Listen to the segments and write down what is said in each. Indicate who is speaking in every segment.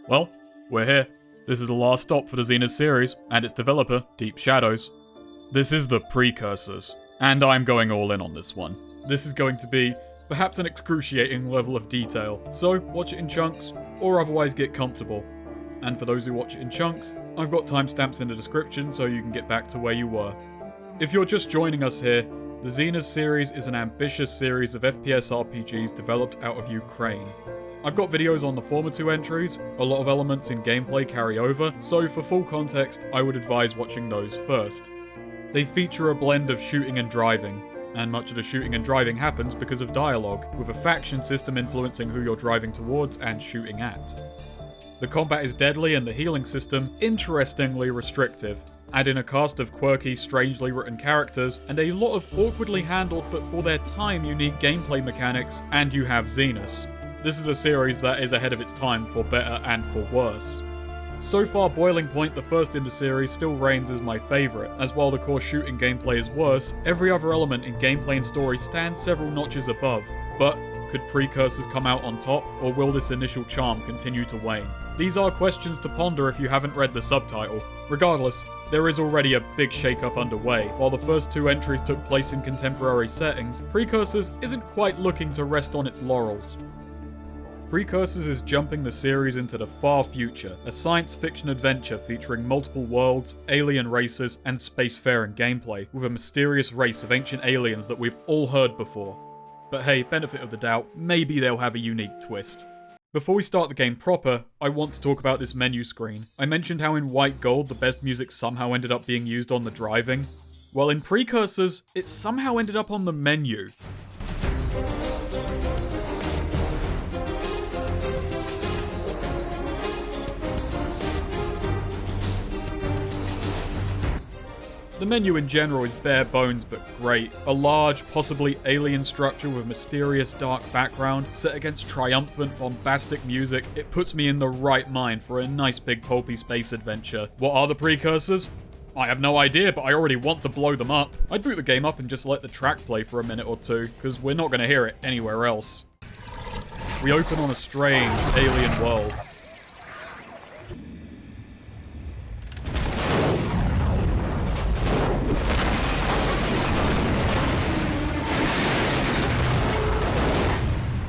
Speaker 1: Well, we're here. This is the last stop for the Xenus series, and its developer, Deep Shadows. This is the Precursors, and I'm going all in on this one. This is going to be perhaps an excruciating level of detail, so watch it in chunks, or otherwise get comfortable. And for those who watch it in chunks, I've got timestamps in the description so you can get back to where you were. If you're just joining us here, the Xenus series is an ambitious series of FPS RPGs developed out of Ukraine. I've got videos on the former two entries, a lot of elements in gameplay carry over, so for full context, I would advise watching those first. They feature a blend of shooting and driving, and much of the shooting and driving happens because of dialogue, with a faction system influencing who you're driving towards and shooting at. The combat is deadly and the healing system interestingly restrictive, adding a cast of quirky, strangely written characters, and a lot of awkwardly handled but for their time unique gameplay mechanics, and you have Xenus. This is a series that is ahead of its time for better and for worse. So far, Boiling Point, the first in the series, still reigns as my favourite, as while the core shooting gameplay is worse, every other element in gameplay and story stands several notches above. But could Precursors come out on top, or will this initial charm continue to wane? These are questions to ponder if you haven't read the subtitle. Regardless, there is already a big shake-up underway. While the first two entries took place in contemporary settings, Precursors isn't quite looking to rest on its laurels. Precursors is jumping the series into the far future, a science fiction adventure featuring multiple worlds, alien races, and spacefaring gameplay, with a mysterious race of ancient aliens that we've all heard before. But hey, benefit of the doubt, maybe they'll have a unique twist. Before we start the game proper, I want to talk about this menu screen. I mentioned how in White Gold the best music somehow ended up being used on the driving. Well, in Precursors, it somehow ended up on the menu. The menu in general is bare bones but great. A large, possibly alien structure with mysterious dark background, set against triumphant, bombastic music, it puts me in the right mind for a nice big pulpy space adventure. What are the Precursors? I have no idea, but I already want to blow them up. I'd boot the game up and just let the track play for a minute or two, because we're not going to hear it anywhere else. We open on a strange, alien world.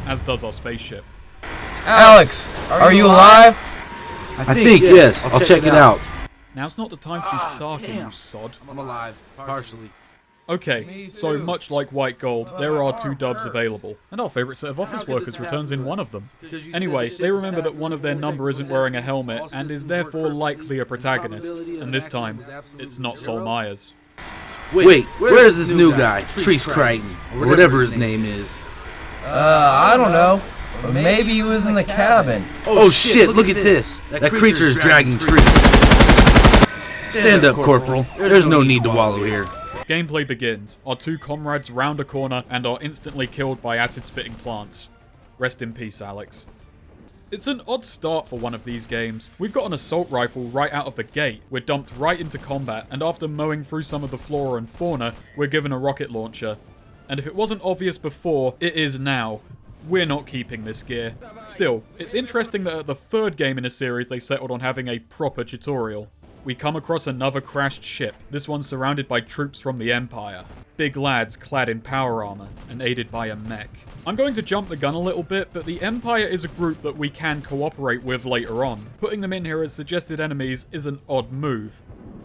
Speaker 1: As does our spaceship.
Speaker 2: Alex, are you alive?
Speaker 3: I think yes. I'll check it out.
Speaker 1: Now's not the time to be sarky, you sod.
Speaker 3: I'm alive, partially.
Speaker 1: Okay, so much like White Gold, there are two dubs available, and our favourite set of office workers returns in one of them. Anyway, they remember that one of their number isn't wearing a helmet, and is therefore likely a protagonist, and this time, it's not Sol Myers.
Speaker 3: Wait, where's this new guy, Treece Creighton, or whatever his name is?
Speaker 2: I don't know. But maybe he was in the cabin.
Speaker 3: Oh shit, look at this. That creature is dragging Treece. Stand up, Corporal. There's no need to wallow here.
Speaker 1: Gameplay begins. Our two comrades round a corner and are instantly killed by acid-spitting plants. Rest in peace, Alex. It's an odd start for one of these games. We've got an assault rifle right out of the gate. We're dumped right into combat, and after mowing through some of the flora and fauna, we're given a rocket launcher. And if it wasn't obvious before, it is now. We're not keeping this gear. Still, it's interesting that at the third game in a series they settled on having a proper tutorial. We come across another crashed ship, this one surrounded by troops from the Empire. Big lads clad in power armor, and aided by a mech. I'm going to jump the gun a little bit, but the Empire is a group that we can cooperate with later on. Putting them in here as suggested enemies is an odd move.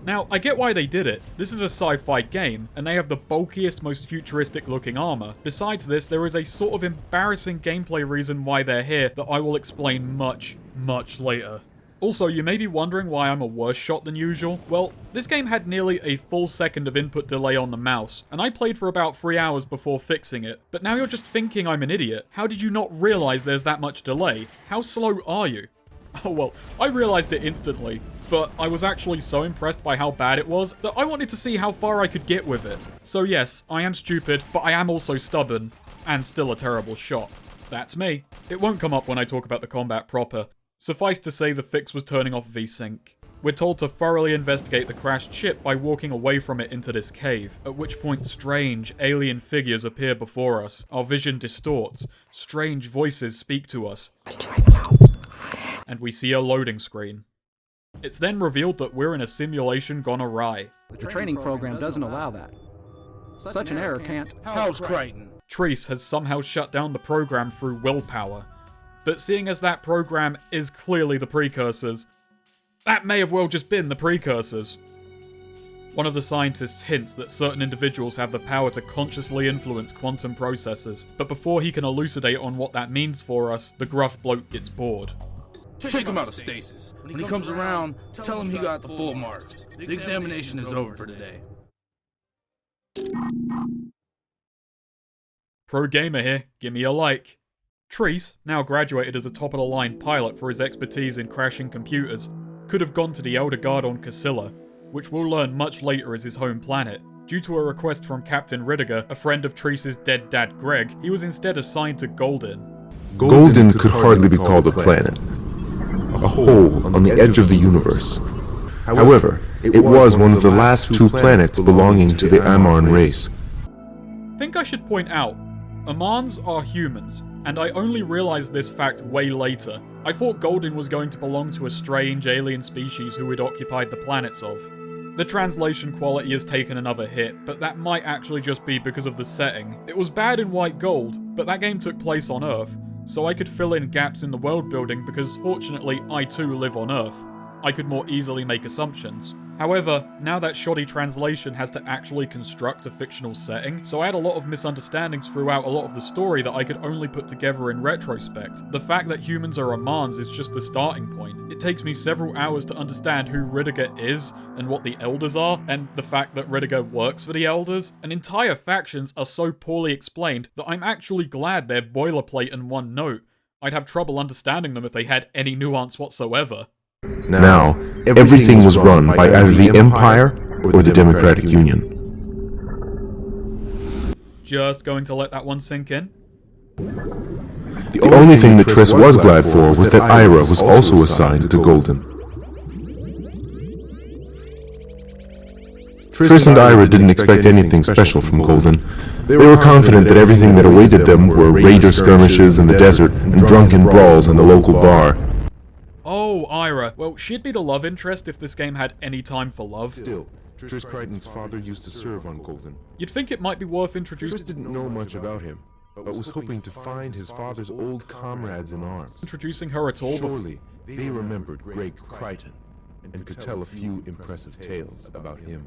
Speaker 1: Now, I get why they did it. This is a sci-fi game, and they have the bulkiest, most futuristic looking armor. Besides this, there is a sort of embarrassing gameplay reason why they're here that I will explain much, much later. Also, you may be wondering why I'm a worse shot than usual. Well, this game had nearly a full second of input delay on the mouse, and I played for about 3 hours before fixing it. But now you're just thinking I'm an idiot. How did you not realize there's that much delay? How slow are you? Oh well, I realized it instantly, but I was actually so impressed by how bad it was that I wanted to see how far I could get with it. So yes, I am stupid, but I am also stubborn, and still a terrible shot. That's me. It won't come up when I talk about the combat proper. Suffice to say the fix was turning off VSync. We're told to thoroughly investigate the crashed ship by walking away from it into this cave, at which point strange, alien figures appear before us, our vision distorts, strange voices speak to us. and we see a loading screen. It's then revealed that we're in a simulation gone awry.
Speaker 4: The training program doesn't allow that. Such an error can't...
Speaker 3: How's Creighton?
Speaker 1: Treece has somehow shut down the program through willpower. But seeing as that program is clearly the Precursors, that may have well just been the Precursors. One of the scientists hints that certain individuals have the power to consciously influence quantum processes, but before he can elucidate on what that means for us, the gruff bloke gets bored.
Speaker 3: Take him out of stasis. When he comes around, tell him he got the full marks. The examination is over for today.
Speaker 1: Pro gamer here, give me a like. Treece, now graduated as a top-of-the-line pilot for his expertise in crashing computers, could have gone to the Elder Guard on Casilla, which we'll learn much later is his home planet. Due to a request from Captain Ridiger, a friend of Treece's dead dad Greg, he was instead assigned to Goldin.
Speaker 5: Goldin could hardly be called a planet. A hole on the edge of the universe. However, it was one of the last two planets belonging to the Amarn race.
Speaker 1: Think I should point out, Amarns are humans, and I only realized this fact way later. I thought Goldin was going to belong to a strange alien species who had occupied the planets of. The translation quality has taken another hit, but that might actually just be because of the setting. It was bad in White Gold, but that game took place on Earth, so I could fill in gaps in the world building because fortunately I too live on Earth. I could more easily make assumptions. However, now that shoddy translation has to actually construct a fictional setting, so I had a lot of misunderstandings throughout a lot of the story that I could only put together in retrospect. The fact that humans are Amarns is just the starting point. It takes me several hours to understand who Ridiger is and what the Elders are, and the fact that Ridiger works for the Elders, and entire factions are so poorly explained that I'm actually glad they're boilerplate and one note. I'd have trouble understanding them if they had any nuance whatsoever.
Speaker 5: Now, everything was run by either the Empire or the Democratic Union.
Speaker 1: Just going to let that one sink in?
Speaker 5: The only thing that Treece was glad for was that Ira was also assigned to Goldin. Treece and Ira didn't expect anything special from Goldin. They were confident that everything that awaited them were raider skirmishes in the desert and drunken brawls in the local bar.
Speaker 1: Oh, Ira. Well, she'd be the love interest if this game had any time for love.
Speaker 5: Still, Treece Creighton's father used to serve on Goldin.
Speaker 1: You'd think it might be worth
Speaker 5: Treece
Speaker 1: introducing
Speaker 5: didn't know much about him, but was hoping to find his father's old comrades in arms.
Speaker 1: her at all before.
Speaker 5: Surely, they remembered Greg Creighton and could tell a few impressive tales about him.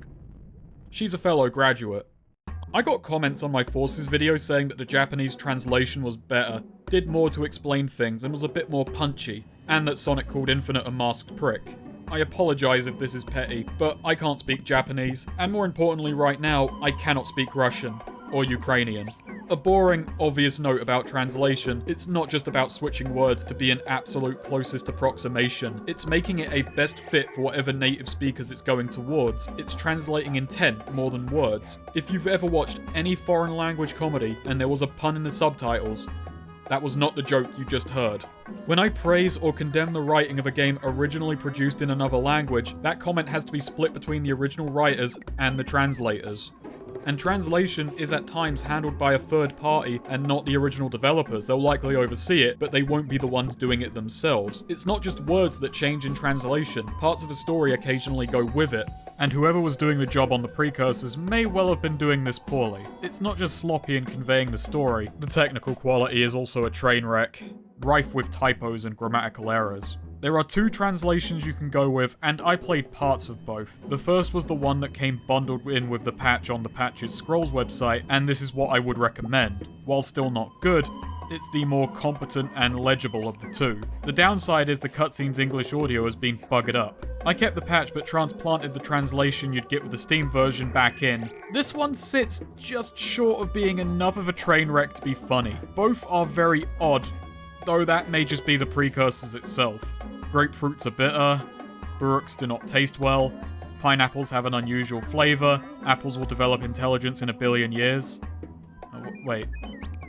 Speaker 1: She's a fellow graduate. I got comments on my Forces video saying that the Japanese translation was better, did more to explain things, and was a bit more punchy, and that Sonic called Infinite a masked prick. I apologise if this is petty, but I can't speak Japanese, and more importantly right now, I cannot speak Russian, or Ukrainian. A boring, obvious note about translation, it's not just about switching words to be an absolute closest approximation, it's making it a best fit for whatever native speakers it's going towards. It's translating intent more than words. If you've ever watched any foreign language comedy and there was a pun in the subtitles, that was not the joke you just heard. When I praise or condemn the writing of a game originally produced in another language, that comment has to be split between the original writers and the translators. And translation is at times handled by a third party and not the original developers. They'll likely oversee it, but they won't be the ones doing it themselves. It's not just words that change in translation, parts of a story occasionally go with it. And whoever was doing the job on the Precursors may well have been doing this poorly. It's not just sloppy in conveying the story, the technical quality is also a train wreck, rife with typos and grammatical errors. There are two translations you can go with, and I played parts of both. The first was the one that came bundled in with the patch on the Patches Scrolls website, and this is what I would recommend. While still not good, it's the more competent and legible of the two. The downside is the cutscene's English audio has been buggered up. I kept the patch but transplanted the translation you'd get with the Steam version back in. This one sits just short of being enough of a train wreck to be funny. Both are very odd, though that may just be the Precursors itself. Grapefruits are bitter, Baruchs do not taste well, pineapples have an unusual flavour, apples will develop intelligence in 1 billion years. Wait.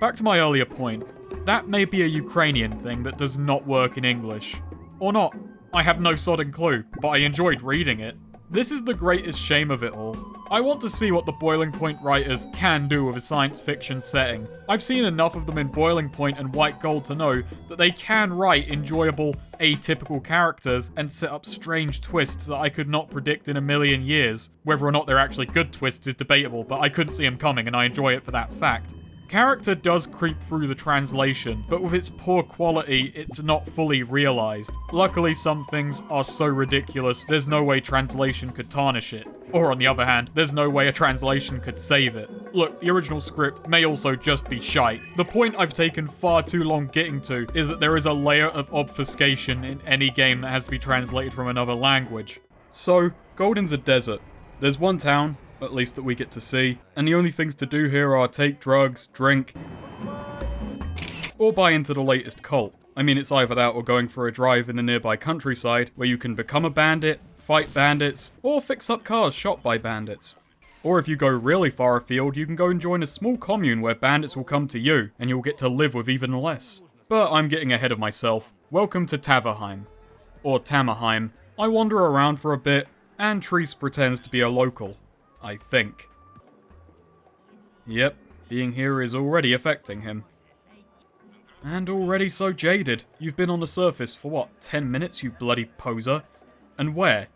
Speaker 1: Back to my earlier point. That may be a Ukrainian thing that does not work in English. Or not. I have no sodding clue, but I enjoyed reading it. This is the greatest shame of it all. I want to see what the Boiling Point writers can do with a science fiction setting. I've seen enough of them in Boiling Point and White Gold to know that they can write enjoyable, atypical characters and set up strange twists that I could not predict in a million years. Whether or not they're actually good twists is debatable, but I couldn't see them coming and I enjoy it for that fact. Character does creep through the translation, but with its poor quality, it's not fully realised. Luckily, some things are so ridiculous, there's no way translation could tarnish it. Or on the other hand, there's no way a translation could save it. Look, the original script may also just be shite. The point I've taken far too long getting to is that there is a layer of obfuscation in any game that has to be translated from another language. So, Goldin's a desert. There's one town, at least that we get to see, and the only things to do here are take drugs, drink, or buy into the latest cult. I mean, it's either that or going for a drive in the nearby countryside, where you can become a bandit, fight bandits, or fix up cars shot by bandits. Or if you go really far afield, you can go and join a small commune where bandits will come to you, and you'll get to live with even less. But I'm getting ahead of myself. Welcome to Taverheim. Or Tamerheim. I wander around for a bit, and Treece pretends to be a local. I think. Yep, being here is already affecting him. And already so jaded. You've been on the surface for what, 10 minutes, you bloody poser? And where?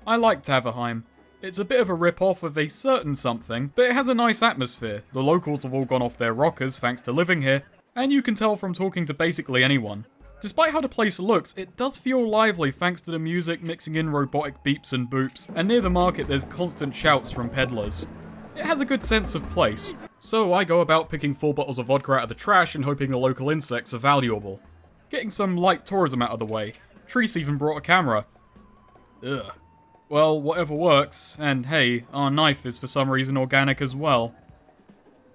Speaker 1: I like Taverheim. It's a bit of a rip-off of a certain something, but it has a nice atmosphere. The locals have all gone off their rockers thanks to living here, and you can tell from talking to basically anyone. Despite how the place looks, it does feel lively thanks to the music mixing in robotic beeps and boops, and near the market there's constant shouts from peddlers. It has a good sense of place, so I go about picking full bottles of vodka out of the trash and hoping the local insects are valuable. Getting some light tourism out of the way. Treece even brought a camera. Ugh. Well, whatever works, and hey, our knife is for some reason organic as well.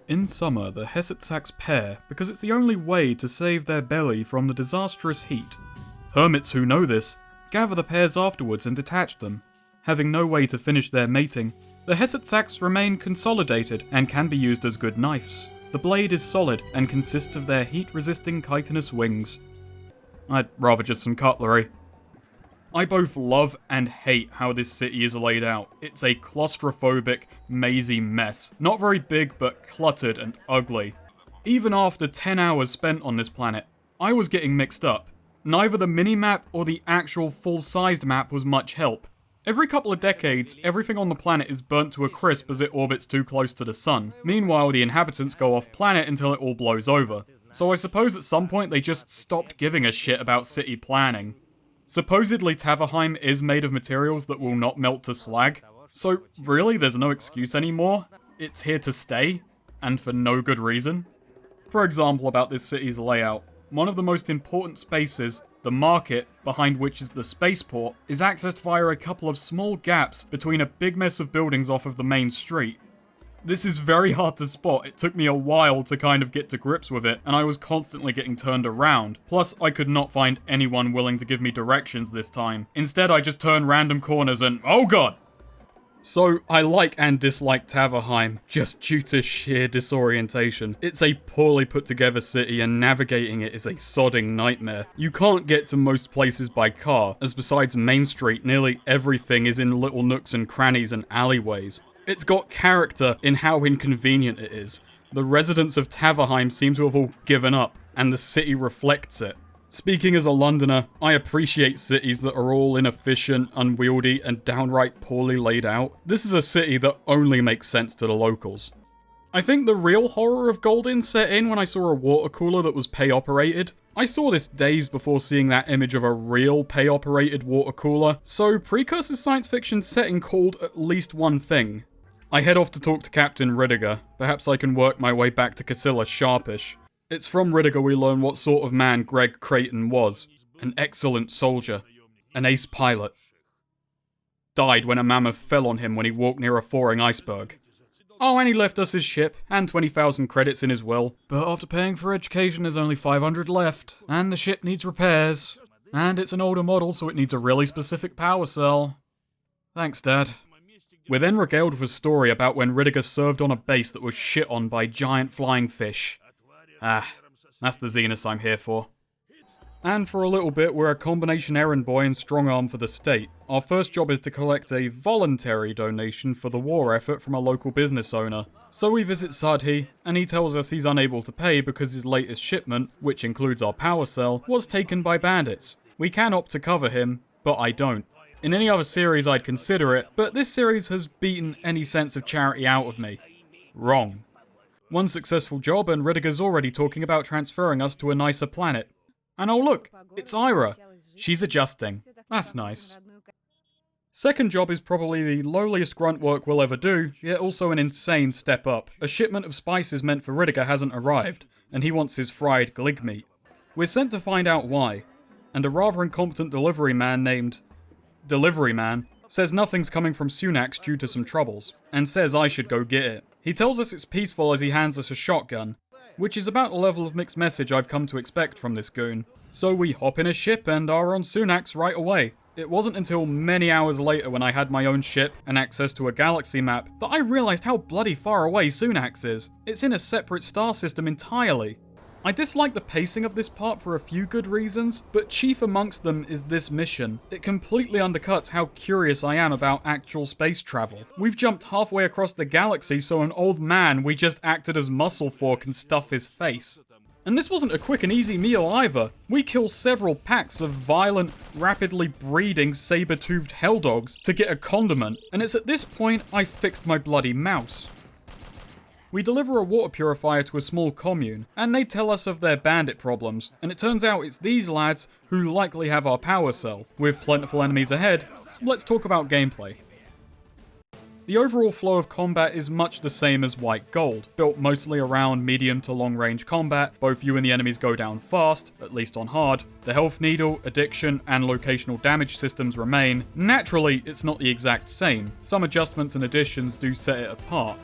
Speaker 1: In summer, the Hesetsacks pair because it's the only way to save their belly from the disastrous heat. Hermits who know this gather the pairs afterwards and detach them. Having no way to finish their mating, the Hesetsacks remain consolidated and can be used as good knives. The blade is solid and consists of their heat-resisting chitinous wings. I'd rather just some cutlery. I both love and hate how this city is laid out. It's a claustrophobic, mazy mess. Not very big, but cluttered and ugly. Even after 10 hours spent on this planet, I was getting mixed up. Neither the mini-map or the actual full-sized map was much help. Every couple of decades, everything on the planet is burnt to a crisp as it orbits too close to the sun. Meanwhile, the inhabitants go off-planet until it all blows over. So I suppose at some point they just stopped giving a shit about city planning. Supposedly Taverheim is made of materials that will not melt to slag, so really there's no excuse anymore. It's here to stay, and for no good reason. For example, about this city's layout, one of the most important spaces, the market, behind which is the spaceport, is accessed via a couple of small gaps between a big mess of buildings off of the main street. This is very hard to spot. It took me a while to kind of get to grips with it, and I was constantly getting turned around. Plus, I could not find anyone willing to give me directions this time. Instead, I just turned random corners and, oh god! So, I like and dislike Taverheim, just due to sheer disorientation. It's a poorly put together city and navigating it is a sodding nightmare. You can't get to most places by car, as besides Main Street, nearly everything is in little nooks and crannies and alleyways. It's got character in how inconvenient it is. The residents of Taverheim seem to have all given up, and the city reflects it. Speaking as a Londoner, I appreciate cities that are all inefficient, unwieldy, and downright poorly laid out. This is a city that only makes sense to the locals. I think the real horror of Goldin set in when I saw a water cooler that was pay-operated. I saw this days before seeing that image of a real pay-operated water cooler, so Precursors science fiction setting called at least one thing. I head off to talk to Captain Ridiger. Perhaps I can work my way back to Casilla sharpish. It's from Ridiger we learn what sort of man Treece Creighton was. An excellent soldier. An ace pilot. Died when a mammoth fell on him when he walked near a thawing iceberg. Oh, and he left us his ship, and 20,000 credits in his will. But after paying for education, there's only 500 left. And the ship needs repairs. And it's an older model, so it needs a really specific power cell. Thanks, Dad. We're then regaled with a story about when Ridiger served on a base that was shit on by giant flying fish. Ah, that's the Xenus I'm here for. And for a little bit, we're a combination errand boy and strong arm for the state. Our first job is to collect a voluntary donation for the war effort from a local business owner. So we visit Sadhi, and he tells us he's unable to pay because his latest shipment, which includes our power cell, was taken by bandits. We can opt to cover him, but I don't. In any other series I'd consider it, but this series has beaten any sense of charity out of me. Wrong. One successful job and Ridiger's already talking about transferring us to a nicer planet. And oh look, it's Ira. She's adjusting. That's nice. Second job is probably the lowliest grunt work we'll ever do, yet also an insane step up. A shipment of spices meant for Ridiger hasn't arrived, and he wants his fried glig meat. We're sent to find out why, and a rather incompetent delivery man named Delivery Man says nothing's coming from Sunax due to some troubles, and says I should go get it. He tells us it's peaceful as he hands us a shotgun, which is about the level of mixed message I've come to expect from this goon. So we hop in a ship and are on Sunax right away. It wasn't until many hours later when I had my own ship and access to a galaxy map that I realised how bloody far away Sunax is. It's in a separate star system entirely. I dislike the pacing of this part for a few good reasons, but chief amongst them is this mission. It completely undercuts how curious I am about actual space travel. We've jumped halfway across the galaxy so an old man we just acted as muscle for can stuff his face. And this wasn't a quick and easy meal either. We kill several packs of violent, rapidly breeding, saber-toothed helldogs to get a condiment, and it's at this point I fixed my bloody mouse. We deliver a water purifier to a small commune, and they tell us of their bandit problems, and it turns out it's these lads who likely have our power cell. With plentiful enemies ahead, let's talk about gameplay. The overall flow of combat is much the same as White Gold, built mostly around medium to long range combat. Both you and the enemies go down fast, at least on hard. The health needle, addiction, and locational damage systems remain. Naturally, it's not the exact same. Some adjustments and additions do set it apart.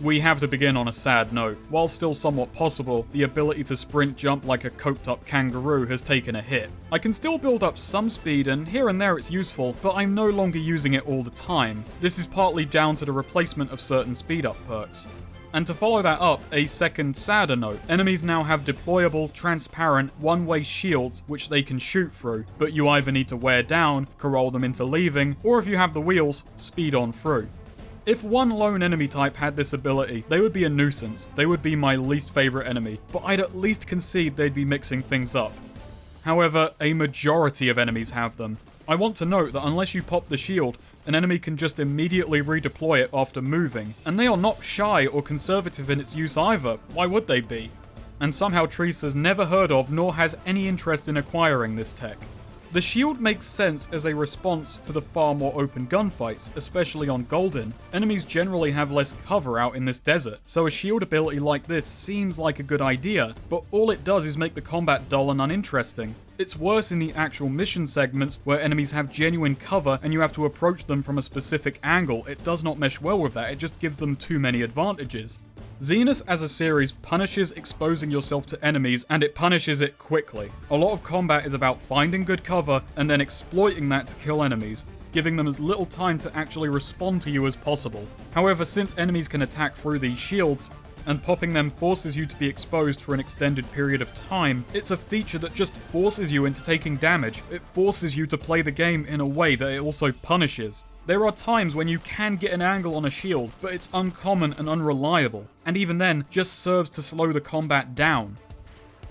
Speaker 1: We have to begin on a sad note. While still somewhat possible, the ability to sprint jump like a coked up kangaroo has taken a hit. I can still build up some speed and here and there it's useful, but I'm no longer using it all the time. This is partly down to the replacement of certain speed up perks. And to follow that up, a second sadder note, enemies now have deployable, transparent, one-way shields which they can shoot through, but you either need to wear down, corral them into leaving, or if you have the wheels, speed on through. If one lone enemy type had this ability, they would be a nuisance. They would be my least favourite enemy, but I'd at least concede they'd be mixing things up. However, a majority of enemies have them. I want to note that unless you pop the shield, an enemy can just immediately redeploy it after moving, and they are not shy or conservative in its use either. Why would they be? And somehow Treece has never heard of nor has any interest in acquiring this tech. The shield makes sense as a response to the far more open gunfights, especially on Goldin. Enemies generally have less cover out in this desert, so a shield ability like this seems like a good idea, but all it does is make the combat dull and uninteresting. It's worse in the actual mission segments where enemies have genuine cover and you have to approach them from a specific angle. It does not mesh well with that, it just gives them too many advantages. Xenus as a series punishes exposing yourself to enemies, and it punishes it quickly. A lot of combat is about finding good cover and then exploiting that to kill enemies, giving them as little time to actually respond to you as possible. However, since enemies can attack through these shields, and popping them forces you to be exposed for an extended period of time, it's a feature that just forces you into taking damage. It forces you to play the game in a way that it also punishes. There are times when you can get an angle on a shield, but it's uncommon and unreliable, and even then, just serves to slow the combat down.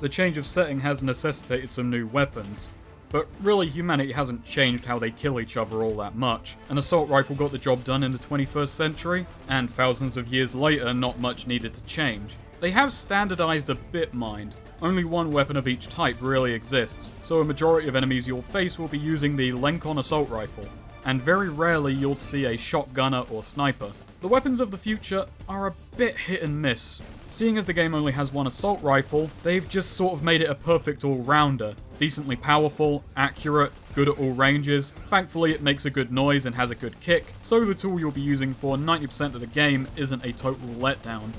Speaker 1: The change of setting has necessitated some new weapons, but really humanity hasn't changed how they kill each other all that much. An assault rifle got the job done in the 21st century, and thousands of years later not much needed to change. They have standardized a bit mind. Only one weapon of each type really exists, so a majority of enemies you'll face will be using the Lenkon assault rifle, and very rarely you'll see a shotgunner or sniper. The weapons of the future are a bit hit and miss. Seeing as the game only has one assault rifle, they've just sort of made it a perfect all-rounder. Decently powerful, accurate, good at all ranges. Thankfully it makes a good noise and has a good kick, so the tool you'll be using for 90% of the game isn't a total letdown.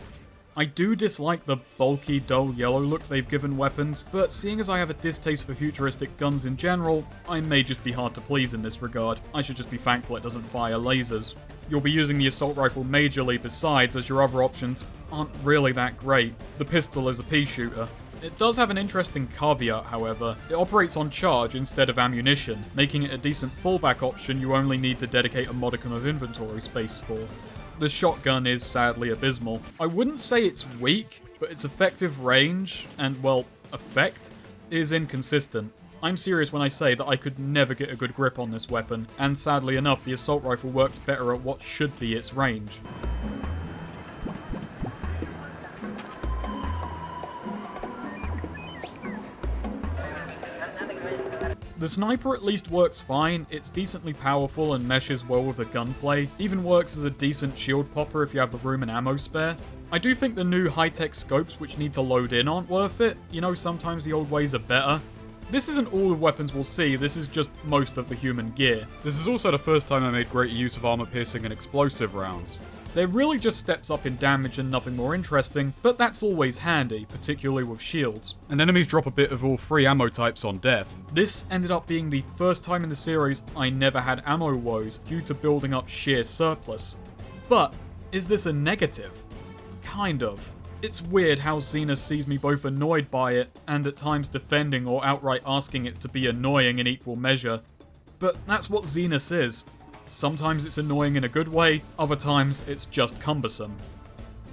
Speaker 1: I do dislike the bulky, dull yellow look they've given weapons, but seeing as I have a distaste for futuristic guns in general, I may just be hard to please in this regard. I should just be thankful it doesn't fire lasers. You'll be using the assault rifle majorly besides, as your other options aren't really that great. The pistol is a pea shooter. It does have an interesting caveat, however. It operates on charge instead of ammunition, making it a decent fallback option you only need to dedicate a modicum of inventory space for. The shotgun is sadly abysmal. I wouldn't say it's weak, but its effective range, and well, effect, is inconsistent. I'm serious when I say that I could never get a good grip on this weapon, and sadly enough, the assault rifle worked better at what should be its range. The sniper at least works fine, it's decently powerful and meshes well with the gunplay, even works as a decent shield popper if you have the room and ammo spare. I do think the new high-tech scopes which need to load in aren't worth it, you know, sometimes the old ways are better. This isn't all the weapons we'll see, this is just most of the human gear. This is also the first time I made great use of armor-piercing and explosive rounds. They're really just steps up in damage and nothing more interesting, but that's always handy, particularly with shields. And enemies drop a bit of all three ammo types on death. This ended up being the first time in the series I never had ammo woes due to building up sheer surplus. But, is this a negative? Kind of. It's weird how Xenus sees me both annoyed by it, and at times defending or outright asking it to be annoying in equal measure. But that's what Xenus is. Sometimes it's annoying in a good way, other times it's just cumbersome.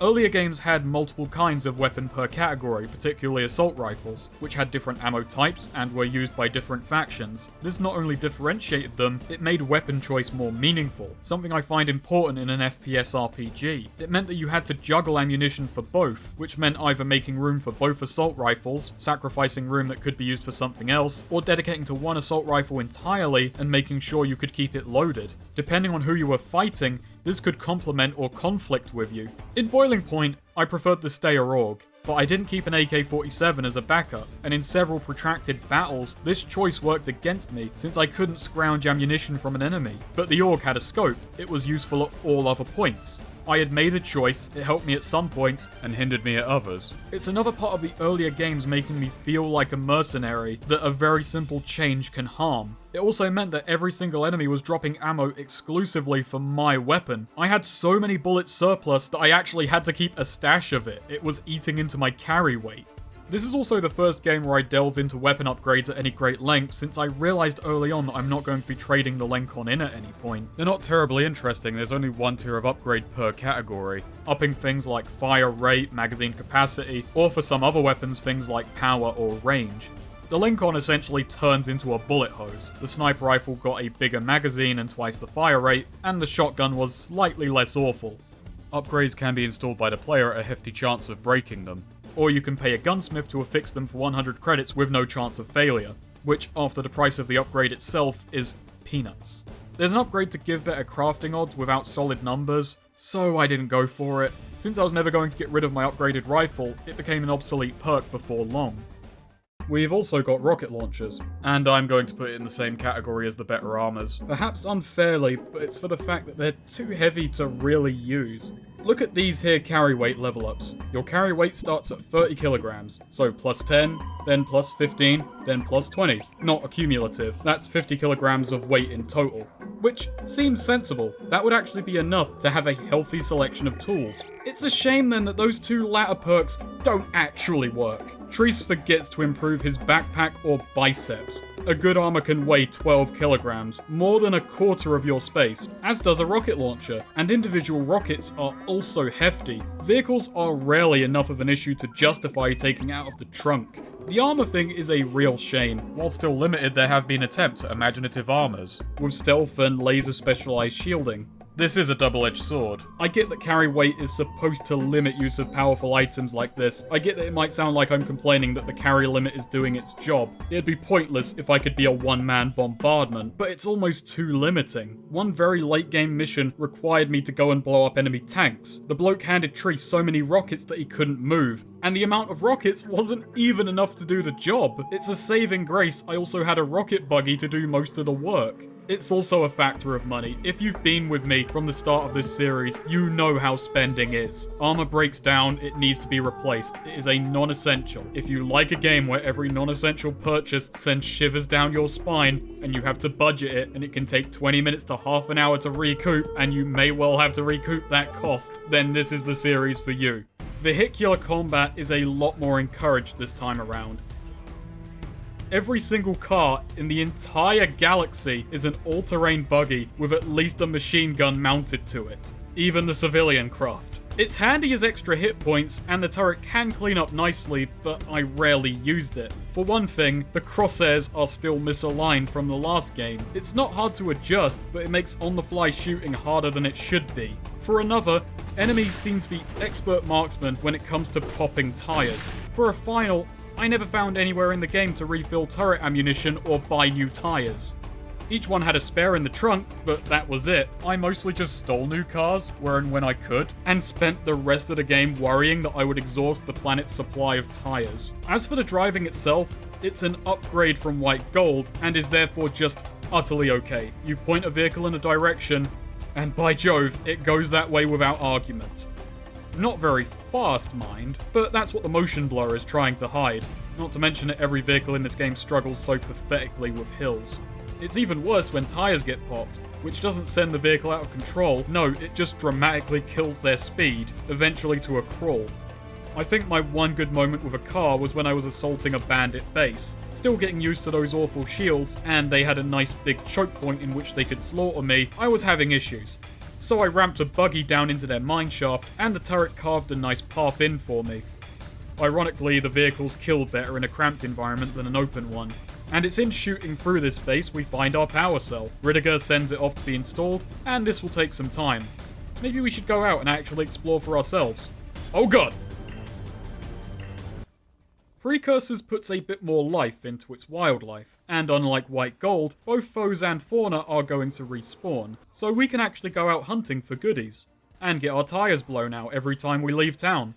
Speaker 1: Earlier games had multiple kinds of weapon per category, particularly assault rifles, which had different ammo types and were used by different factions. This not only differentiated them, it made weapon choice more meaningful, something I find important in an FPS RPG. It meant that you had to juggle ammunition for both, which meant either making room for both assault rifles, sacrificing room that could be used for something else, or dedicating to one assault rifle entirely and making sure you could keep it loaded. Depending on who you were fighting, this could complement or conflict with you. In Boiling Point, I preferred the Stayer AUG, but I didn't keep an AK-47 as a backup, and in several protracted battles, this choice worked against me since I couldn't scrounge ammunition from an enemy. But the AUG had a scope, it was useful at all other points. I had made a choice, it helped me at some points, and hindered me at others. It's another part of the earlier games making me feel like a mercenary that a very simple change can harm. It also meant that every single enemy was dropping ammo exclusively for my weapon. I had so many bullets surplus that I actually had to keep a stash of it. It was eating into my carry weight. This is also the first game where I delved into weapon upgrades at any great length, since I realised early on that I'm not going to be trading the Lencon in at any point. They're not terribly interesting, there's only one tier of upgrade per category, upping things like fire rate, magazine capacity, or for some other weapons things like power or range. The Lencon essentially turns into a bullet hose, the sniper rifle got a bigger magazine and twice the fire rate, and the shotgun was slightly less awful. Upgrades can be installed by the player at a hefty chance of breaking them, or you can pay a gunsmith to affix them for 100 credits with no chance of failure, which, after the price of the upgrade itself, is peanuts. There's an upgrade to give better crafting odds without solid numbers, so I didn't go for it. Since I was never going to get rid of my upgraded rifle, it became an obsolete perk before long. We've also got rocket launchers, and I'm going to put it in the same category as the better armors. Perhaps unfairly, but it's for the fact that they're too heavy to really use. Look at these here carry weight level ups. Your carry weight starts at 30 kilograms, so plus 10, then plus 15, then plus 20. Not accumulative, that's 50 kilograms of weight in total. Which seems sensible, that would actually be enough to have a healthy selection of tools. It's a shame then that those two latter perks don't actually work. Treece forgets to improve his backpack or biceps. A good armor can weigh 12 kilograms, more than a quarter of your space, as does a rocket launcher, and individual rockets are also hefty. Vehicles are rarely enough of an issue to justify taking out of the trunk. The armor thing is a real shame. While still limited, there have been attempts at imaginative armors, with stealth and laser specialized shielding. This is a double-edged sword. I get that carry weight is supposed to limit use of powerful items like this. I get that it might sound like I'm complaining that the carry limit is doing its job. It'd be pointless if I could be a one-man bombardment, but it's almost too limiting. One very late-game mission required me to go and blow up enemy tanks. The bloke handed Treece so many rockets that he couldn't move, and the amount of rockets wasn't even enough to do the job. It's a saving grace I also had a rocket buggy to do most of the work. It's also a factor of money. If you've been with me from the start of this series, you know how spending is. Armor breaks down, it needs to be replaced. It is a non-essential. If you like a game where every non-essential purchase sends shivers down your spine, and you have to budget it, and it can take 20 minutes to half an hour to recoup, and you may well have to recoup that cost, then this is the series for you. Vehicular combat is a lot more encouraged this time around. Every single car in the entire galaxy is an all-terrain buggy with at least a machine gun mounted to it. Even the civilian craft. It's handy as extra hit points, and the turret can clean up nicely, but I rarely used it. For one thing, the crosshairs are still misaligned from the last game. It's not hard to adjust, but it makes on-the-fly shooting harder than it should be. For another, enemies seem to be expert marksmen when it comes to popping tires. For a Finall, I never found anywhere in the game to refill turret ammunition or buy new tires. Each one had a spare in the trunk, but that was it. I mostly just stole new cars where and when I could, and spent the rest of the game worrying that I would exhaust the planet's supply of tires. As for the driving itself, it's an upgrade from white gold, and is therefore just utterly okay. You point a vehicle in a direction, and by Jove, it goes that way without argument. Not very fast, mind, but that's what the motion blur is trying to hide. Not to mention that every vehicle in this game struggles so pathetically with hills. It's even worse when tires get popped, which doesn't send the vehicle out of control. No, it just dramatically kills their speed, eventually to a crawl. I think my one good moment with a car was when I was assaulting a bandit base. Still getting used to those awful shields, and they had a nice big choke point in which they could slaughter me, I was having issues. So I ramped a buggy down into their mineshaft, and the turret carved a nice path in for me. Ironically, the vehicles kill better in a cramped environment than an open one. And it's in shooting through this base we find our power cell. Ridiger sends it off to be installed, and this will take some time. Maybe we should go out and actually explore for ourselves. Oh god! Precursors puts a bit more life into its wildlife, and unlike white gold, both foes and fauna are going to respawn, so we can actually go out hunting for goodies, and get our tires blown out every time we leave town.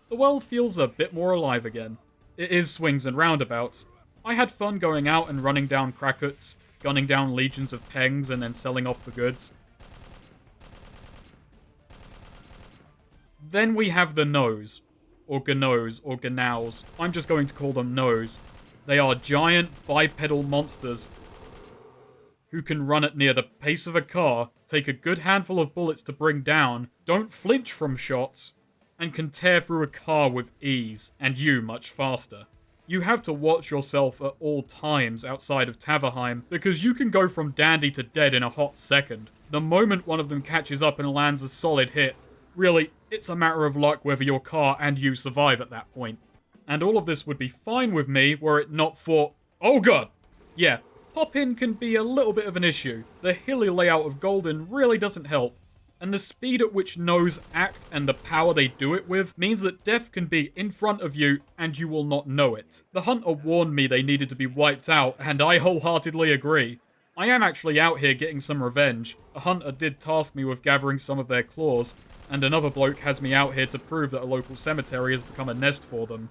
Speaker 1: The world feels a bit more alive again. It is swings and roundabouts. I had fun going out and running down Krakouts, gunning down legions of pengs and then selling off the goods. Then we have the Nose. Or Gnos, or Gnaus. I'm just going to call them Nose. They are giant bipedal monsters who can run at near the pace of a car, take a good handful of bullets to bring down, don't flinch from shots, and can tear through a car with ease, and you much faster. You have to watch yourself at all times outside of Taverheim, because you can go from dandy to dead in a hot second. The moment one of them catches up and lands a solid hit, really, it's a matter of luck whether your car and you survive at that point. And all of this would be fine with me were it not for... Oh god! Yeah, pop-in can be a little bit of an issue. The hilly layout of Goldin really doesn't help. And the speed at which Nose act and the power they do it with means that death can be in front of you and you will not know it. The hunter warned me they needed to be wiped out, and I wholeheartedly agree. I am actually out here getting some revenge. A hunter did task me with gathering some of their claws, and another bloke has me out here to prove that a local cemetery has become a nest for them.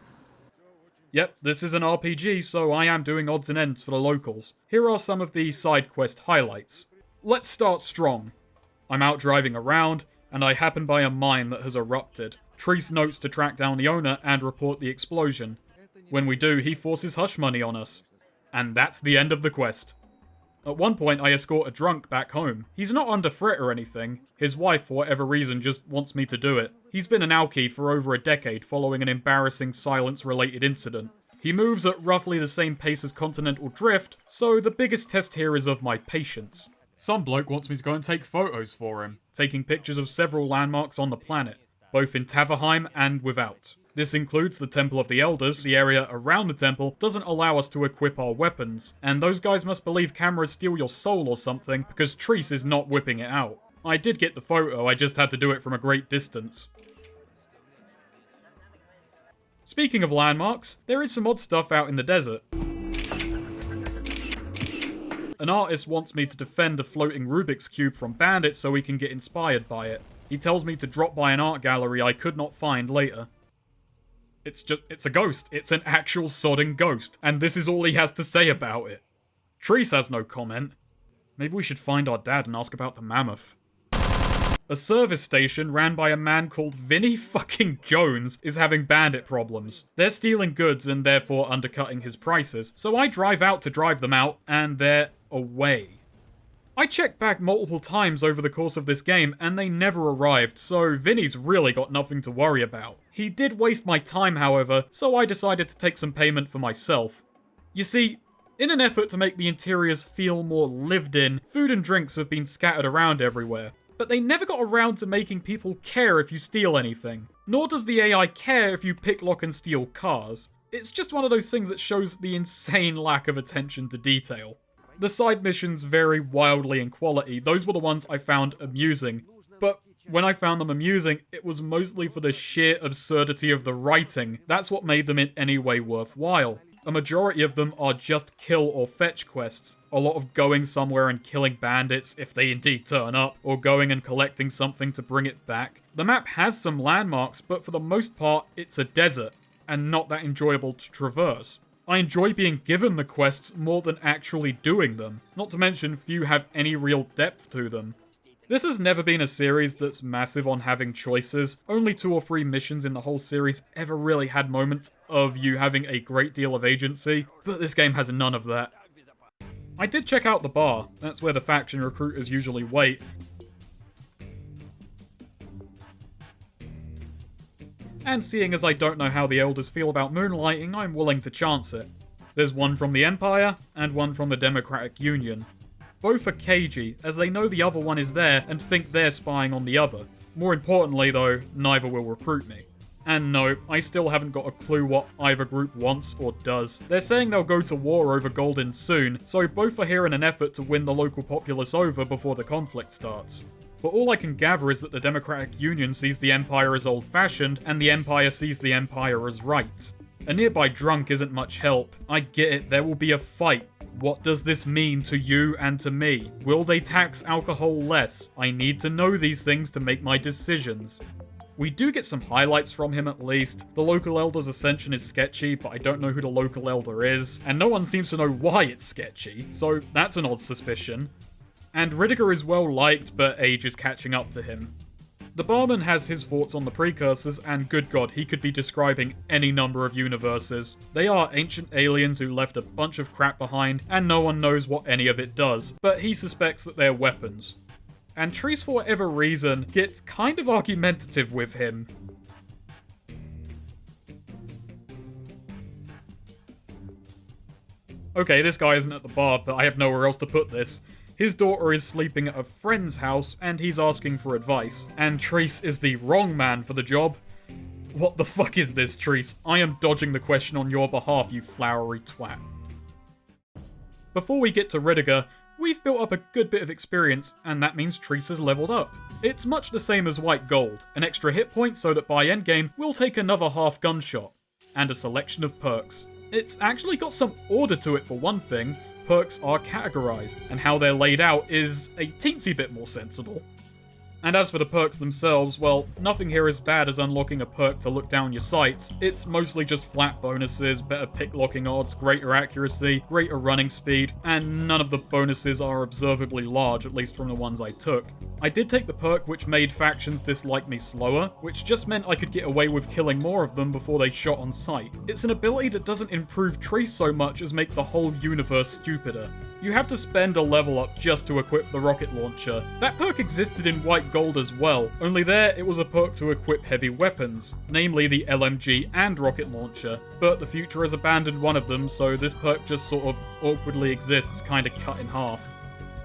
Speaker 1: Yep, this is an RPG, so I am doing odds and ends for the locals. Here are some of the side quest highlights. Let's start strong. I'm out driving around, and I happen by a mine that has erupted. Treece notes to track down the owner and report the explosion. When we do, he forces hush money on us. And that's the end of the quest. At one point, I escort a drunk back home. He's not under threat or anything. His wife, for whatever reason, just wants me to do it. He's been an alky for over a decade following an embarrassing silence-related incident. He moves at roughly the same pace as Continental Drift, so the biggest test here is of my patience. Some bloke wants me to go and take photos for him, taking pictures of several landmarks on the planet, both in Taverheim and without. This includes the Temple of the Elders. The area around the temple doesn't allow us to equip our weapons, and those guys must believe cameras steal your soul or something, because Treece is not whipping it out. I did get the photo, I just had to do it from a great distance. Speaking of landmarks, there is some odd stuff out in the desert. An artist wants me to defend a floating Rubik's Cube from bandits so he can get inspired by it. He tells me to drop by an art gallery I could not find later. It's a ghost. It's an actual sodding ghost, and this is all he has to say about it. Treece has no comment. Maybe we should find our dad and ask about the mammoth. A service station ran by a man called Vinny fucking Jones is having bandit problems. They're stealing goods and therefore undercutting his prices, so I drive out to drive them out, and they're away. I checked back multiple times over the course of this game and they never arrived, so Vinny's really got nothing to worry about. He did waste my time, however, so I decided to take some payment for myself. You see, in an effort to make the interiors feel more lived in, food and drinks have been scattered around everywhere. But they never got around to making people care if you steal anything. Nor does the AI care if you pick, lock and steal cars. It's just one of those things that shows the insane lack of attention to detail. The side missions vary wildly in quality. Those were the ones I found amusing. But when I found them amusing, it was mostly for the sheer absurdity of the writing. That's what made them in any way worthwhile. A majority of them are just kill or fetch quests. A lot of going somewhere and killing bandits if they indeed turn up, or going and collecting something to bring it back. The map has some landmarks, but for the most part, it's a desert, and not that enjoyable to traverse. I enjoy being given the quests more than actually doing them, not to mention few have any real depth to them. This has never been a series that's massive on having choices. Only 2 or 3 missions in the whole series ever really had moments of you having a great deal of agency, but this game has none of that. I did check out the bar, that's where the faction recruiters usually wait. And seeing as I don't know how the elders feel about moonlighting, I'm willing to chance it. There's one from the Empire, and one from the Democratic Union. Both are cagey, as they know the other one is there and think they're spying on the other. More importantly though, neither will recruit me. And no, I still haven't got a clue what either group wants or does. They're saying they'll go to war over Goldin soon, so both are here in an effort to win the local populace over before the conflict starts. But all I can gather is that the Democratic Union sees the Empire as old-fashioned, and the Empire sees the Empire as right. A nearby drunk isn't much help. I get it, there will be a fight. What does this mean to you and to me? Will they tax alcohol less? I need to know these things to make my decisions. We do get some highlights from him at least. The local elder's ascension is sketchy, but I don't know who the local elder is, and no one seems to know why it's sketchy, so that's an odd suspicion. And Ridiger is well liked, but age is catching up to him. The barman has his thoughts on the Precursors, and good god, he could be describing any number of universes. They are ancient aliens who left a bunch of crap behind, and no one knows what any of it does, but he suspects that they're weapons. And Treece, for whatever reason, gets kind of argumentative with him. Okay, this guy isn't at the bar, but I have nowhere else to put this. His daughter is sleeping at a friend's house, and he's asking for advice. And Treece is the wrong man for the job. What the fuck is this, Treece? I am dodging the question on your behalf, you flowery twat. Before we get to Ridiger, we've built up a good bit of experience, and that means Treece has leveled up. It's much the same as White Gold, an extra hit point so that by endgame, we'll take another half gunshot. And a selection of perks. It's actually got some order to it for one thing. Perks are categorized, and how they're laid out is a teensy bit more sensible. And as for the perks themselves, well, nothing here as bad as unlocking a perk to look down your sights. It's mostly just flat bonuses, better pick locking odds, greater accuracy, greater running speed, and none of the bonuses are observably large, at least from the ones I took. I did take the perk which made factions dislike me slower, which just meant I could get away with killing more of them before they shot on sight. It's an ability that doesn't improve Treece so much as make the whole universe stupider. You have to spend a level up just to equip the rocket launcher. That perk existed in White Gold as well, only there it was a perk to equip heavy weapons, namely the LMG and rocket launcher, but the future has abandoned one of them, so this perk just sort of awkwardly exists, kinda cut in half.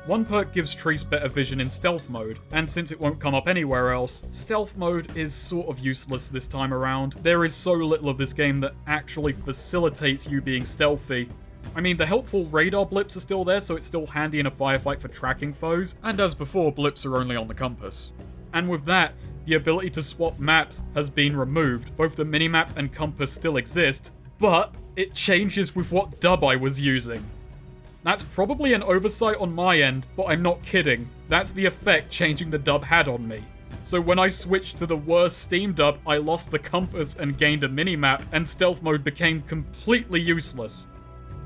Speaker 1: One perk gives Treece better vision in stealth mode, and since it won't come up anywhere else, stealth mode is sort of useless this time around. There is so little of this game that actually facilitates you being stealthy. I mean, the helpful radar blips are still there, so it's still handy in a firefight for tracking foes, and as before, blips are only on the compass. And with that, the ability to swap maps has been removed. Both the minimap and compass still exist, but it changes with what dub I was using. That's probably an oversight on my end, but I'm not kidding. That's the effect changing the dub had on me. So when I switched to the worst Steam dub, I lost the compass and gained a minimap, and stealth mode became completely useless.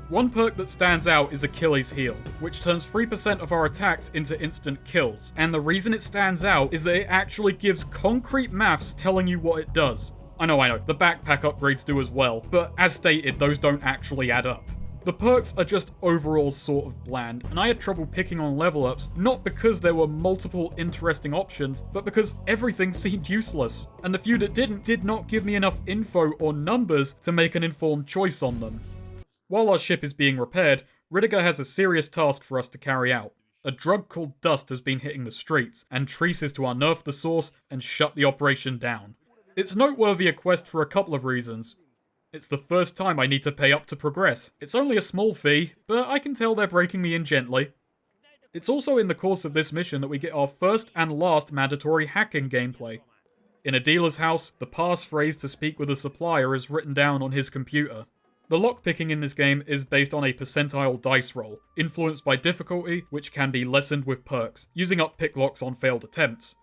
Speaker 1: One perk that stands out is Achilles' Heel, which turns 3% of our attacks into instant kills, and the reason it stands out is that it actually gives concrete maths telling you what it does. I know, the backpack upgrades do as well, but as stated, those don't actually add up. The perks are just overall sort of bland, and I had trouble picking on level ups, not because there were multiple interesting options, but because everything seemed useless, and the few that did not give me enough info or numbers to make an informed choice on them. While our ship is being repaired, Ridiger has a serious task for us to carry out. A drug called dust has been hitting the streets, and Treece is to unearth the source and shut the operation down. It's noteworthy a quest for a couple of reasons. It's the first time I need to pay up to progress. It's only a small fee, but I can tell they're breaking me in gently. It's also in the course of this mission that we get our first and last mandatory hacking gameplay. In a dealer's house, the passphrase to speak with a supplier is written down on his computer. The lockpicking in this game is based on a percentile dice roll, influenced by difficulty, which can be lessened with perks, using up pick locks on failed attempts.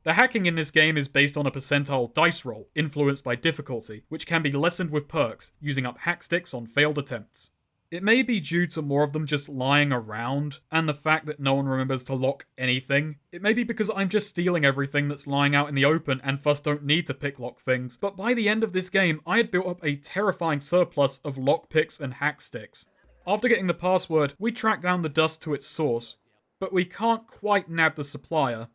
Speaker 1: The hacking in this game is based on a percentile dice roll, influenced by difficulty, which can be lessened with perks, using up hack sticks on failed attempts. It may be due to more of them just lying around, and the fact that no one remembers to lock anything. It may be because I'm just stealing everything that's lying out in the open and thus don't need to pick lock things, but by the end of this game, I had built up a terrifying surplus of lockpicks and hack sticks. After getting the password, we track down the dust to its source, but we can't quite nab the supplier.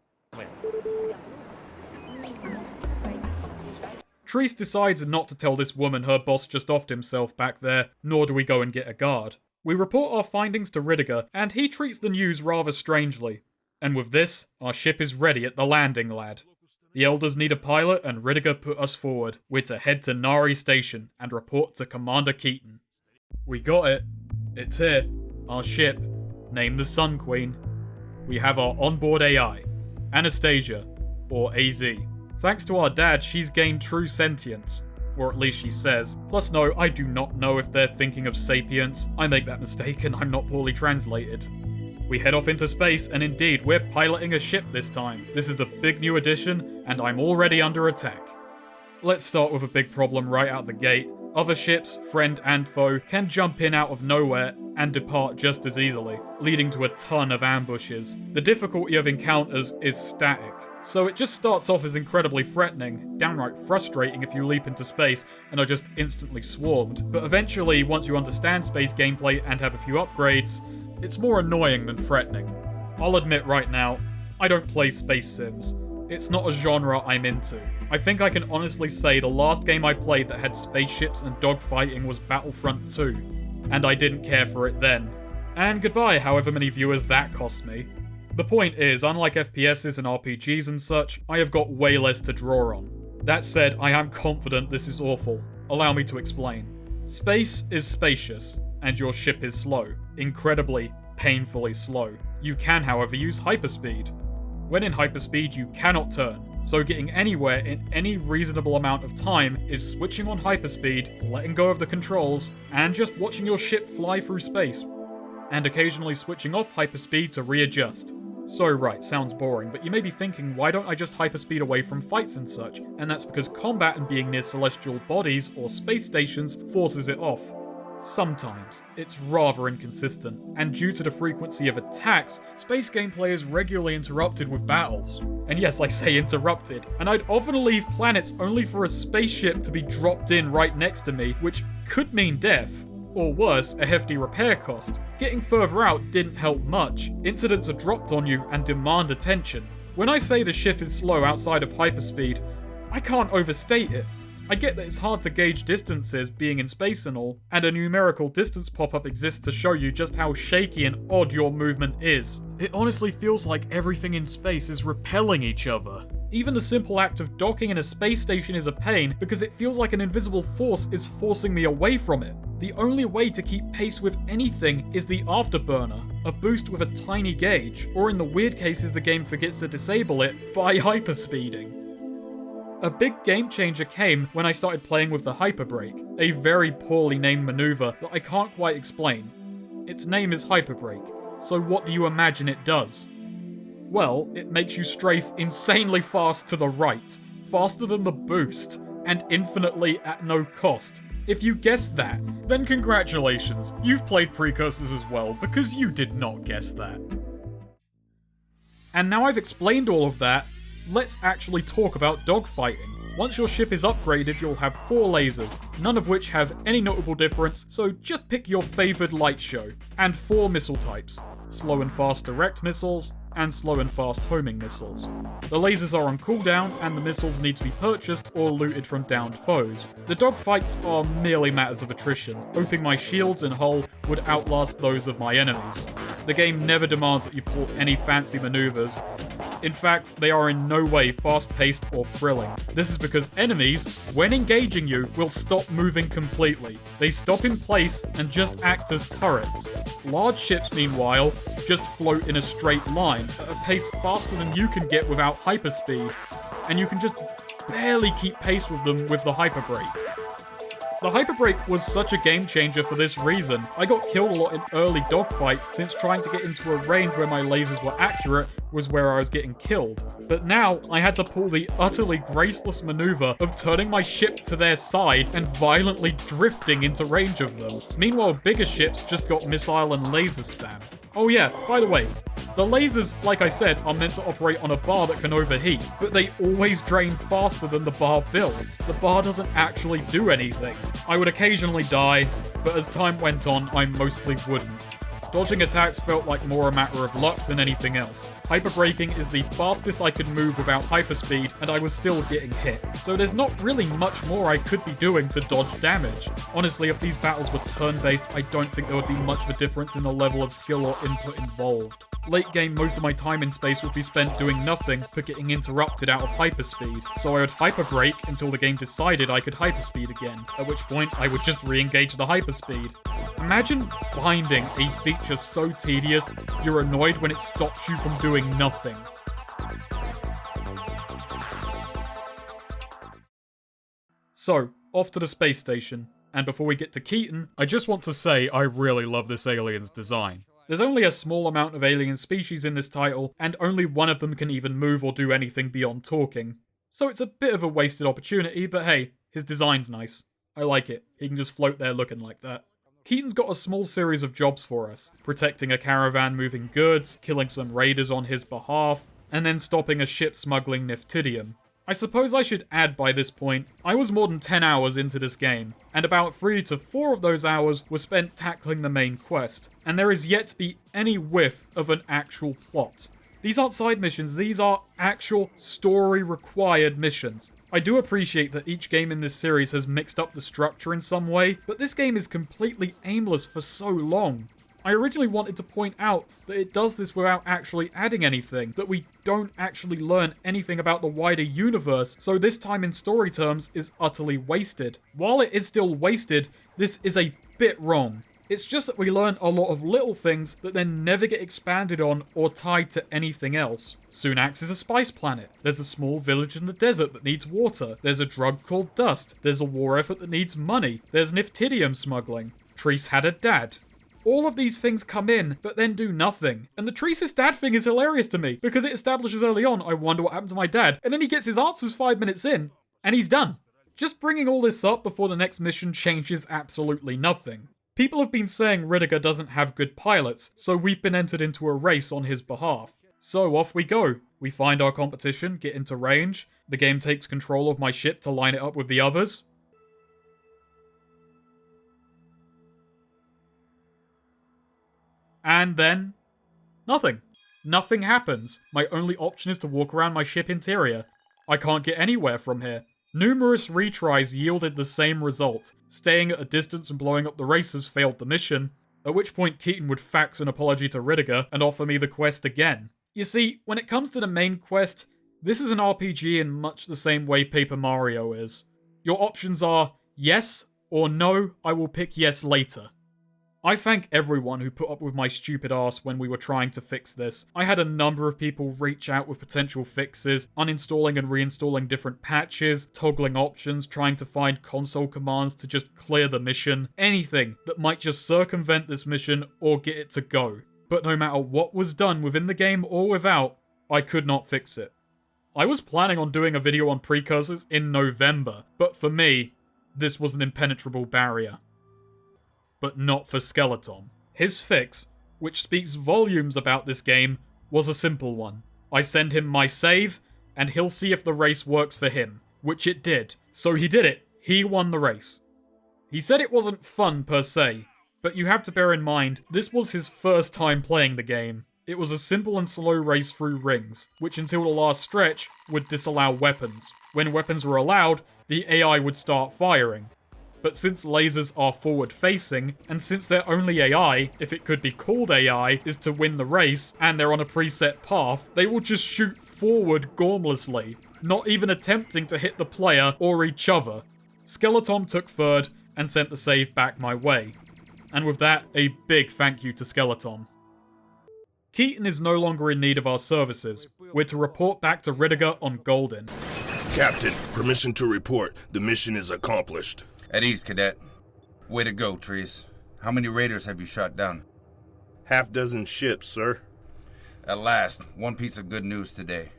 Speaker 1: Treece decides not to tell this woman her boss just offed himself back there, nor do we go and get a guard. We report our findings to Ridiger, and he treats the news rather strangely. And with this, our ship is ready at the landing, lad. The Elders need a pilot, and Ridiger put us forward. We're to head to Nari Station and report to Commander Keaton. We got it. It's here. Our ship, named the Sun Queen. We have our onboard AI, Anastasia, or AZ. Thanks to our dad, she's gained true sentience. Or at least she says. Plus no, I do not know if they're thinking of sapience. I make that mistake and I'm not poorly translated. We head off into space, and indeed, we're piloting a ship this time. This is the big new addition, and I'm already under attack. Let's start with a big problem right out the gate. Other ships, friend and foe, can jump in out of nowhere and depart just as easily, leading to a ton of ambushes. The difficulty of encounters is static, so it just starts off as incredibly threatening, downright frustrating if you leap into space and are just instantly swarmed. But eventually, once you understand space gameplay and have a few upgrades, it's more annoying than threatening. I'll admit right now, I don't play space sims. It's not a genre I'm into. I think I can honestly say the last game I played that had spaceships and dogfighting was Battlefront 2, and I didn't care for it then. And goodbye however many viewers that cost me. The point is, unlike FPSs and RPGs and such, I have got way less to draw on. That said, I am confident this is awful. Allow me to explain. Space is spacious, and your ship is slow. Incredibly, painfully slow. You can, however, use hyperspeed. When in hyperspeed, you cannot turn, so getting anywhere in any reasonable amount of time is switching on hyperspeed, letting go of the controls, and just watching your ship fly through space, and occasionally switching off hyperspeed to readjust. So right, sounds boring, but you may be thinking, why don't I just hyperspeed away from fights and such? And that's because combat and being near celestial bodies or space stations forces it off. Sometimes. It's rather inconsistent, and due to the frequency of attacks, space gameplay is regularly interrupted with battles. And yes, I say interrupted, and I'd often leave planets only for a spaceship to be dropped in right next to me, which could mean death. Or worse, a hefty repair cost. Getting further out didn't help much. Incidents are dropped on you and demand attention. When I say the ship is slow outside of hyperspeed, I can't overstate it. I get that it's hard to gauge distances being in space and all, and a numerical distance pop-up exists to show you just how shaky and odd your movement is. It honestly feels like everything in space is repelling each other. Even the simple act of docking in a space station is a pain because it feels like an invisible force is forcing me away from it. The only way to keep pace with anything is the afterburner, a boost with a tiny gauge, or in the weird cases the game forgets to disable it by hyperspeeding. A big game changer came when I started playing with the Hyperbrake, a very poorly named maneuver that I can't quite explain. Its name is Hyperbrake, so what do you imagine it does? Well, it makes you strafe insanely fast to the right, faster than the boost, and infinitely at no cost. If you guessed that, then congratulations, you've played Precursors as well, because you did not guess that. And now I've explained all of that, let's actually talk about dogfighting. Once your ship is upgraded, you'll have 4 lasers, none of which have any notable difference, so just pick your favoured light show, and 4 missile types: slow and fast direct missiles, and slow and fast homing missiles. The lasers are on cooldown, and the missiles need to be purchased or looted from downed foes. The dogfights are merely matters of attrition, hoping my shields and hull would outlast those of my enemies. The game never demands that you pull any fancy maneuvers. In fact, they are in no way fast-paced or thrilling. This is because enemies, when engaging you, will stop moving completely. They stop in place and just act as turrets. Large ships, meanwhile, just float in a straight line at a pace faster than you can get without hyperspeed, and you can just barely keep pace with them with the hyperbrake. The hyperbrake was such a game changer for this reason. I got killed a lot in early dogfights since trying to get into a range where my lasers were accurate was where I was getting killed. But now I had to pull the utterly graceless maneuver of turning my ship to their side and violently drifting into range of them. Meanwhile, bigger ships just got missile and laser spam. Oh yeah, by the way, the lasers, like I said, are meant to operate on a bar that can overheat, but they always drain faster than the bar builds. The bar doesn't actually do anything. I would occasionally die, but as time went on, I mostly wouldn't. Dodging attacks felt like more a matter of luck than anything else. Hyperbraking is the fastest I could move without hyperspeed, and I was still getting hit. So there's not really much more I could be doing to dodge damage. Honestly, if these battles were turn-based, I don't think there would be much of a difference in the level of skill or input involved. Late game, most of my time in space would be spent doing nothing but getting interrupted out of hyperspeed, so I would hyperbrake until the game decided I could hyperspeed again, at which point I would just re-engage the hyperspeed. Imagine finding a feature so tedious, you're annoyed when it stops you from doing nothing. So, off to the space station. And before we get to Keaton, I just want to say I really love this alien's design. There's only a small amount of alien species in this title, and only one of them can even move or do anything beyond talking. So it's a bit of a wasted opportunity, but hey, his design's nice. I like it. He can just float there looking like that. Keaton's got a small series of jobs for us, protecting a caravan moving goods, killing some raiders on his behalf, and then stopping a ship smuggling Niftidium. I suppose I should add by this point, I was more than 10 hours into this game, and about 3 to 4 of those hours were spent tackling the main quest, and there is yet to be any whiff of an actual plot. These aren't side missions, these are actual story-required missions. I do appreciate that each game in this series has mixed up the structure in some way, but this game is completely aimless for so long. I originally wanted to point out that it does this without actually adding anything, that we don't actually learn anything about the wider universe, so this time in story terms is utterly wasted. While it is still wasted, this is a bit wrong. It's just that we learn a lot of little things that then never get expanded on or tied to anything else. Sunax is a spice planet. There's a small village in the desert that needs water. There's a drug called dust. There's a war effort that needs money. There's Niftidium smuggling. Treece had a dad. All of these things come in, but then do nothing. And the Treece's dad thing is hilarious to me, because it establishes early on, I wonder what happened to my dad, and then he gets his answers 5 minutes in, and he's done. Just bringing all this up before the next mission changes absolutely nothing. People have been saying Ridiger doesn't have good pilots, so we've been entered into a race on his behalf. So off we go. We find our competition, get into range, the game takes control of my ship to line it up with the others. And then, nothing. Nothing happens. My only option is to walk around my ship interior. I can't get anywhere from here. Numerous retries yielded the same result. Staying at a distance and blowing up the racers failed the mission, at which point Keaton would fax an apology to Ridiger and offer me the quest again. You see, when it comes to the main quest, this is an RPG in much the same way Paper Mario is. Your options are yes or no, I will pick yes later. I thank everyone who put up with my stupid ass when we were trying to fix this. I had a number of people reach out with potential fixes, uninstalling and reinstalling different patches, toggling options, trying to find console commands to just clear the mission, anything that might just circumvent this mission or get it to go. But no matter what was done within the game or without, I could not fix it. I was planning on doing a video on Precursors in November, but for me, this was an impenetrable barrier. But not for Skeleton. His fix, which speaks volumes about this game, was a simple one. I send him my save, and he'll see if the race works for him. which it did. So he did it. He won the race. He said it wasn't fun per se, but you have to bear in mind, this was his first time playing the game. It was a simple and slow race through rings, which until the last stretch would disallow weapons. When weapons were allowed, the AI would start firing. But since lasers are forward-facing, and since their only AI, if it could be called AI, is to win the race, and they're on a preset path, they will just shoot forward gormlessly, not even attempting to hit the player or each other. Skeleton took third, and sent the save back my way. And with that, a big thank you to Skeleton. Keaton is no longer in need of our services. We're to report back to Ridiger on Goldin.
Speaker 6: Captain, permission to report. The mission is accomplished.
Speaker 7: At ease, Cadet. Way to go, Treece. How many raiders have you shot down?
Speaker 6: Half-dozen ships, sir.
Speaker 7: At last, one piece of good news today.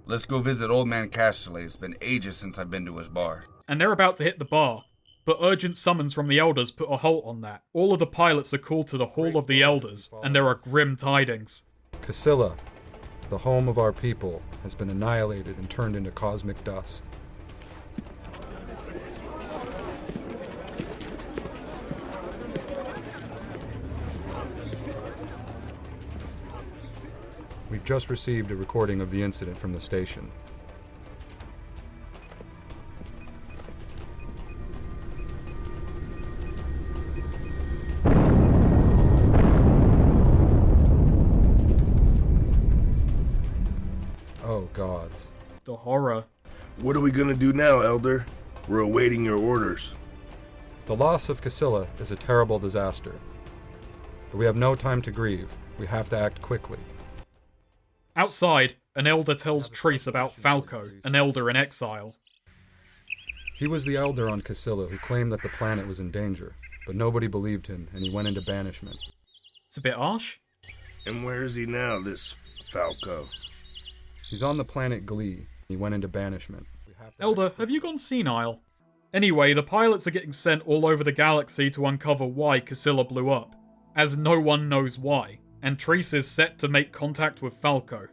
Speaker 7: Let's go visit Old Man Casilla. It's been ages since I've been to his bar.
Speaker 1: And they're about to hit the bar. But urgent summons from the Elders put a halt on that. All of the pilots are called to the Hall of the Elders, and there are grim tidings.
Speaker 8: Casilla, the home of our people, has been annihilated and turned into cosmic dust. We've just received a recording of the incident from the station. Oh, gods.
Speaker 1: The horror.
Speaker 6: What are we gonna do now, Elder? We're awaiting your orders.
Speaker 8: The loss of Casilla is a terrible disaster. But we have no time to grieve. We have to act quickly.
Speaker 1: Outside, an Elder tells Treece about Falcao, an Elder in exile.
Speaker 8: He was the Elder on Casilla who claimed that the planet was in danger, but nobody believed him, and he went into banishment.
Speaker 1: It's a bit harsh.
Speaker 6: And where is he now, this Falcao?
Speaker 8: He's on the planet Glee. He went into banishment.
Speaker 1: Elder, have you gone senile? Anyway, the pilots are getting sent all over the galaxy to uncover why Casilla blew up, as no one knows why, and Treece is set to make contact with Falcao.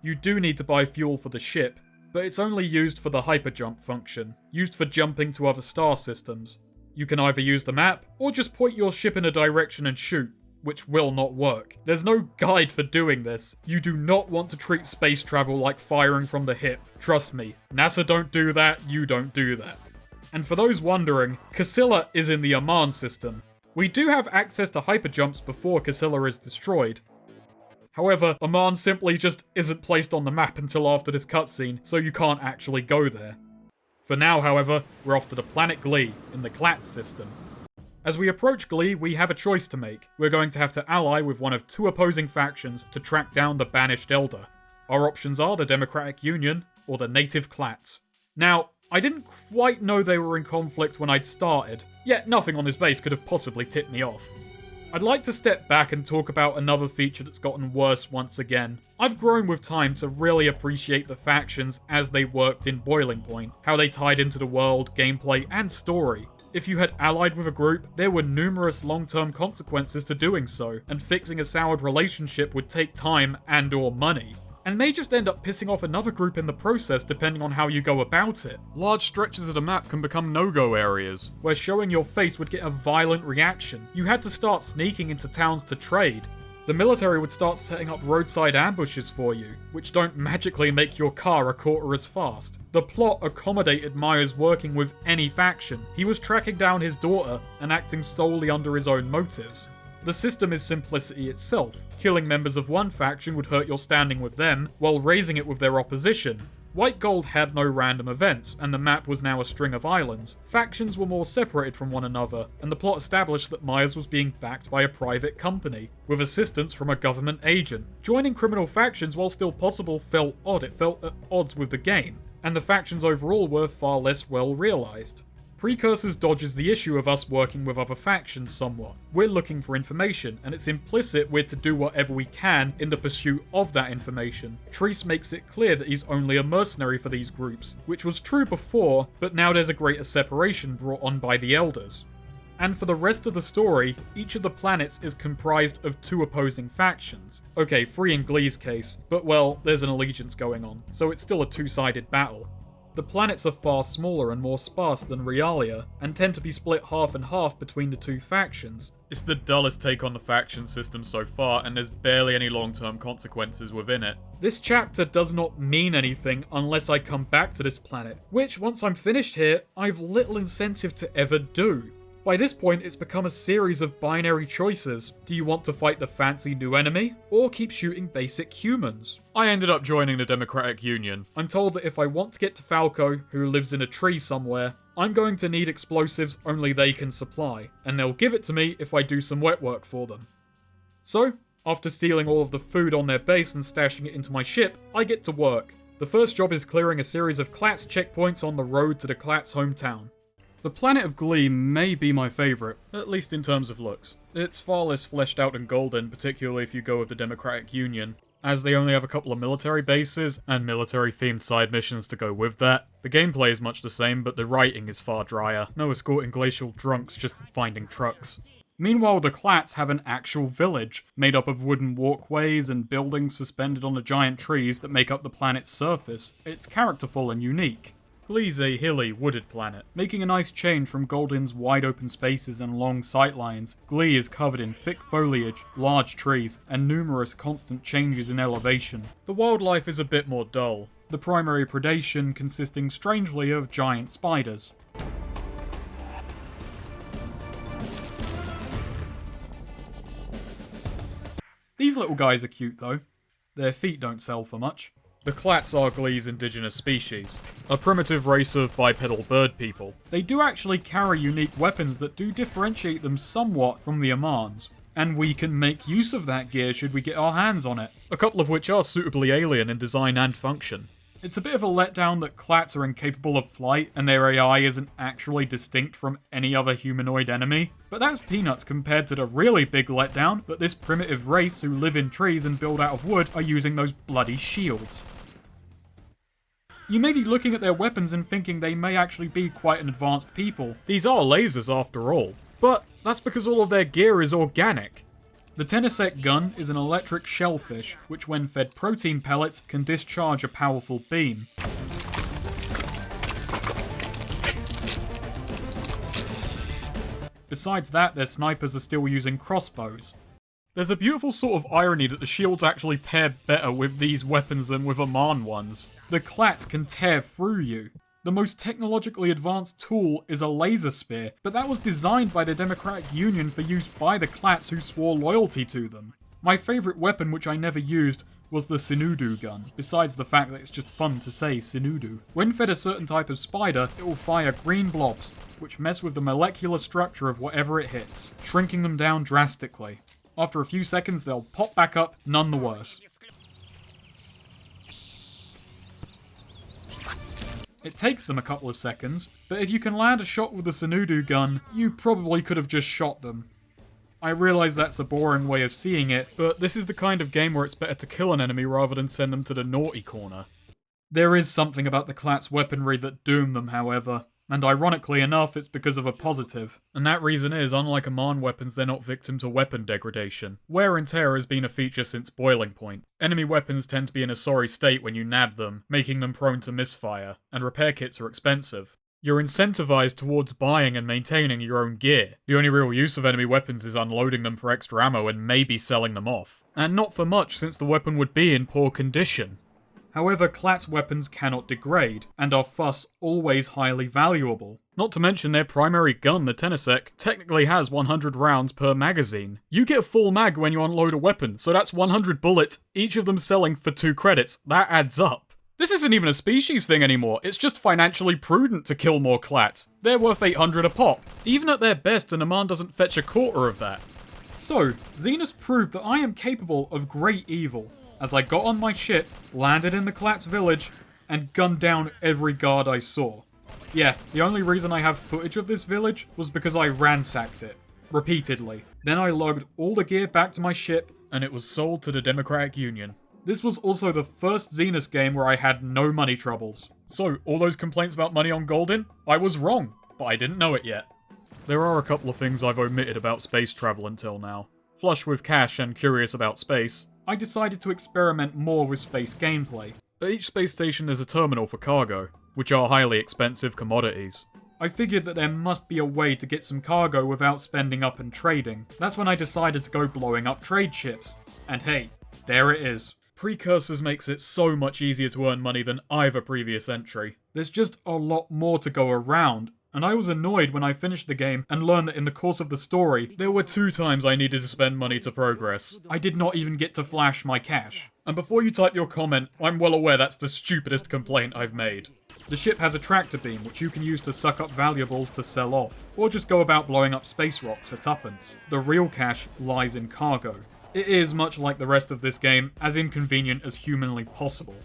Speaker 1: You do need to buy fuel for the ship, but it's only used for the hyperjump function, used for jumping to other star systems. You can either use the map, or just point your ship in a direction and shoot, which will not work. There's no guide for doing this. You do not want to treat space travel like firing from the hip. Trust me, NASA don't do that, you don't do that. And for those wondering, Casilla is in the Armour system. We do have access to hyperjumps before Casilla is destroyed. However, Armour simply just isn't placed on the map until after this cutscene, so you can't actually go there. For now, however, we're off to the planet Glee in the Clatz system. As we approach Glee, we have a choice to make. We're going to have to ally with one of two opposing factions to track down the banished Elder. Our options are the Democratic Union or the native Clatz. Now, I didn't quite know they were in conflict when I'd started, yet nothing on this base could have possibly tipped me off. I'd like to step back and talk about another feature that's gotten worse once again. I've grown with time to really appreciate the factions as they worked in Boiling Point, how they tied into the world, gameplay, and story. If you had allied with a group, there were numerous long-term consequences to doing so, and fixing a soured relationship would take time and/or money. And may just end up pissing off another group in the process depending on how you go about it. Large stretches of the map can become no-go areas, where showing your face would get a violent reaction. You had to start sneaking into towns to trade. The military would start setting up roadside ambushes for you, which don't magically make your car a quarter as fast. The plot accommodated Myers working with any faction. He was tracking down his daughter and acting solely under his own motives. The system is simplicity itself. Killing members of one faction would hurt your standing with them, while raising it with their opposition. White Gold had no random events, and the map was now a string of islands. Factions were more separated from one another, and the plot established that Myers was being backed by a private company, with assistance from a government agent. Joining criminal factions, while still possible, felt odd. It felt at odds with the game, and the factions overall were far less well realised. Precursors dodges the issue of us working with other factions somewhat. We're looking for information, and it's implicit we're to do whatever we can in the pursuit of that information. Treece makes it clear that he's only a mercenary for these groups, which was true before, but now there's a greater separation brought on by the Elders. And for the rest of the story, each of the planets is comprised of 2 opposing factions. Okay, 3 in Glee's case, but well, there's an allegiance going on, so it's still a 2-sided battle. The planets are far smaller and more sparse than Realia, and tend to be split half and half between the 2 factions. It's the dullest take on the faction system so far, and there's barely any long-term consequences within it. This chapter does not mean anything unless I come back to this planet, which, once I'm finished here, I've little incentive to ever do. By this point, it's become a series of binary choices. Do you want to fight the fancy new enemy, or keep shooting basic humans? I ended up joining the Democratic Union. I'm told that if I want to get to Falcao, who lives in a tree somewhere, I'm going to need explosives only they can supply, and they'll give it to me if I do some wet work for them. So, after stealing all of the food on their base and stashing it into my ship, I get to work. The first job is clearing a series of Clatz checkpoints on the road to the Clatz hometown. The planet of Glee may be my favourite, at least in terms of looks. It's far less fleshed out than Goldin, particularly if you go with the Democratic Union. As they only have a couple of military bases, and military-themed side missions to go with that. The gameplay is much the same, but the writing is far drier. No escorting glacial drunks, just finding trucks. Meanwhile, the Clatz have an actual village, made up of wooden walkways and buildings suspended on the giant trees that make up the planet's surface. It's characterful and unique. Glee's a hilly, wooded planet. Making a nice change from Goldin's wide open spaces and long sightlines, Glee is covered in thick foliage, large trees, and numerous constant changes in elevation. The wildlife is a bit more dull, the primary predation consisting strangely of giant spiders. These little guys are cute though. Their feet don't sell for much. The Clatz are Glee's indigenous species, a primitive race of bipedal bird people. They do actually carry unique weapons that do differentiate them somewhat from the Amans, and we can make use of that gear should we get our hands on it, a couple of which are suitably alien in design and function. It's a bit of a letdown that Clatz are incapable of flight and their AI isn't actually distinct from any other humanoid enemy, but that's peanuts compared to the really big letdown that this primitive race who live in trees and build out of wood are using those bloody shields. You may be looking at their weapons and thinking they may actually be quite an advanced people. These are lasers after all, but that's because all of their gear is organic. The TehSnakerer gun is an electric shellfish, which when fed protein pellets can discharge a powerful beam. Besides that, their snipers are still using crossbows. There's a beautiful sort of irony that the shields actually pair better with these weapons than with Aman ones. The Clatz can tear through you. The most technologically advanced tool is a laser spear, but that was designed by the Democratic Union for use by the Clatz who swore loyalty to them. My favourite weapon, which I never used, was the Sinudu gun, besides the fact that it's just fun to say Sinudu. When fed a certain type of spider, it will fire green blobs, which mess with the molecular structure of whatever it hits, shrinking them down drastically. After a few seconds, they'll pop back up, none the worse. It takes them a couple of seconds, but if you can land a shot with the Sinudu gun, you probably could have just shot them. I realise that's a boring way of seeing it, but this is the kind of game where it's better to kill an enemy rather than send them to the naughty corner. There is something about the Clatz weaponry that doom them, however, and ironically enough, it's because of a positive. And that reason is, unlike Aman weapons, they're not victim to weapon degradation. Wear and tear has been a feature since Boiling Point. Enemy weapons tend to be in a sorry state when you nab them, making them prone to misfire, and repair kits are expensive. You're incentivized towards buying and maintaining your own gear. The only real use of enemy weapons is unloading them for extra ammo and maybe selling them off. And not for much, since the weapon would be in poor condition. However, Clatz weapons cannot degrade, and are thus always highly valuable. Not to mention their primary gun, the TehSnakerer, technically has 100 rounds per magazine. You get a full mag when you unload a weapon, so that's 100 bullets, each of them selling for 2 credits. That adds up. This isn't even a species thing anymore, it's just financially prudent to kill more Clatz. They're worth 800 a pop. Even at their best, an Aman doesn't fetch a quarter of that. So, Xenus proved that I am capable of great evil, as I got on my ship, landed in the Clatz village, and gunned down every guard I saw. Yeah, the only reason I have footage of this village was because I ransacked it, repeatedly. Then I logged all the gear back to my ship, and it was sold to the Democratic Union. This was also the first Xenus game where I had no money troubles. So, all those complaints about money on Goldin? I was wrong, but I didn't know it yet. There are a couple of things I've omitted about space travel until now. Flush with cash and curious about space, I decided to experiment more with space gameplay. At each space station there's a terminal for cargo, which are highly expensive commodities. I figured that there must be a way to get some cargo without spending up and trading. That's when I decided to go blowing up trade ships. And hey, there it is. Precursors makes it so much easier to earn money than either previous entry. There's just a lot more to go around, and I was annoyed when I finished the game and learned that in the course of the story, there were 2 times I needed to spend money to progress. I did not even get to flash my cash. And before you type your comment, I'm well aware that's the stupidest complaint I've made. The ship has a tractor beam, which you can use to suck up valuables to sell off, or just go about blowing up space rocks for tuppence. The real cash lies in cargo. It is, much like the rest of this game, as inconvenient as humanly possible.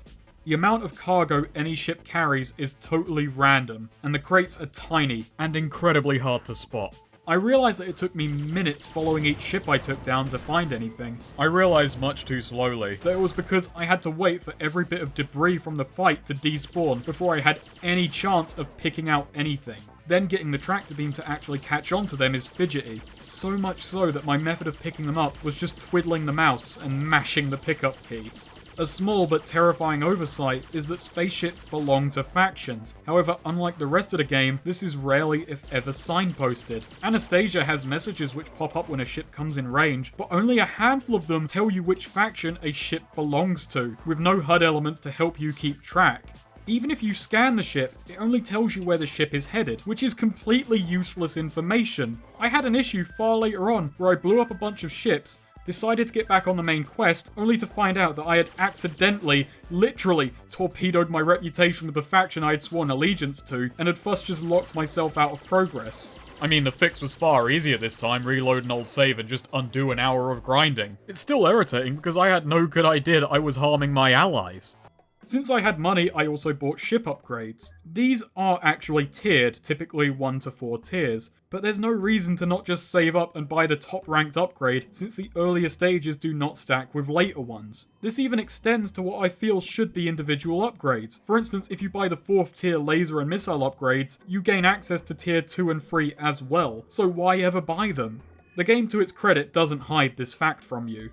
Speaker 1: The amount of cargo any ship carries is totally random, and the crates are tiny and incredibly hard to spot. I realised that it took me minutes following each ship I took down to find anything. I realised much too slowly that it was because I had to wait for every bit of debris from the fight to despawn before I had any chance of picking out anything. Then getting the tractor beam to actually catch onto them is fidgety. So much so that my method of picking them up was just twiddling the mouse and mashing the pickup key. A small but terrifying oversight is that spaceships belong to factions. However, unlike the rest of the game, this is rarely, if ever, signposted. Anastasia has messages which pop up when a ship comes in range, but only a handful of them tell you which faction a ship belongs to, with no HUD elements to help you keep track. Even if you scan the ship, it only tells you where the ship is headed, which is completely useless information. I had an issue far later on where I blew up a bunch of ships, decided to get back on the main quest, only to find out that I had accidentally, literally, torpedoed my reputation with the faction I had sworn allegiance to, and had thus just locked myself out of progress. I mean, the fix was far easier this time, reload an old save and just undo an hour of grinding. It's still irritating because I had no good idea that I was harming my allies. Since I had money, I also bought ship upgrades. These are actually tiered, typically 1 to 4 tiers, but there's no reason to not just save up and buy the top ranked upgrade, since the earlier stages do not stack with later ones. This even extends to what I feel should be individual upgrades. For instance, if you buy the 4th tier laser and missile upgrades, you gain access to tier 2 and 3 as well, so why ever buy them? The game, to its credit, doesn't hide this fact from you.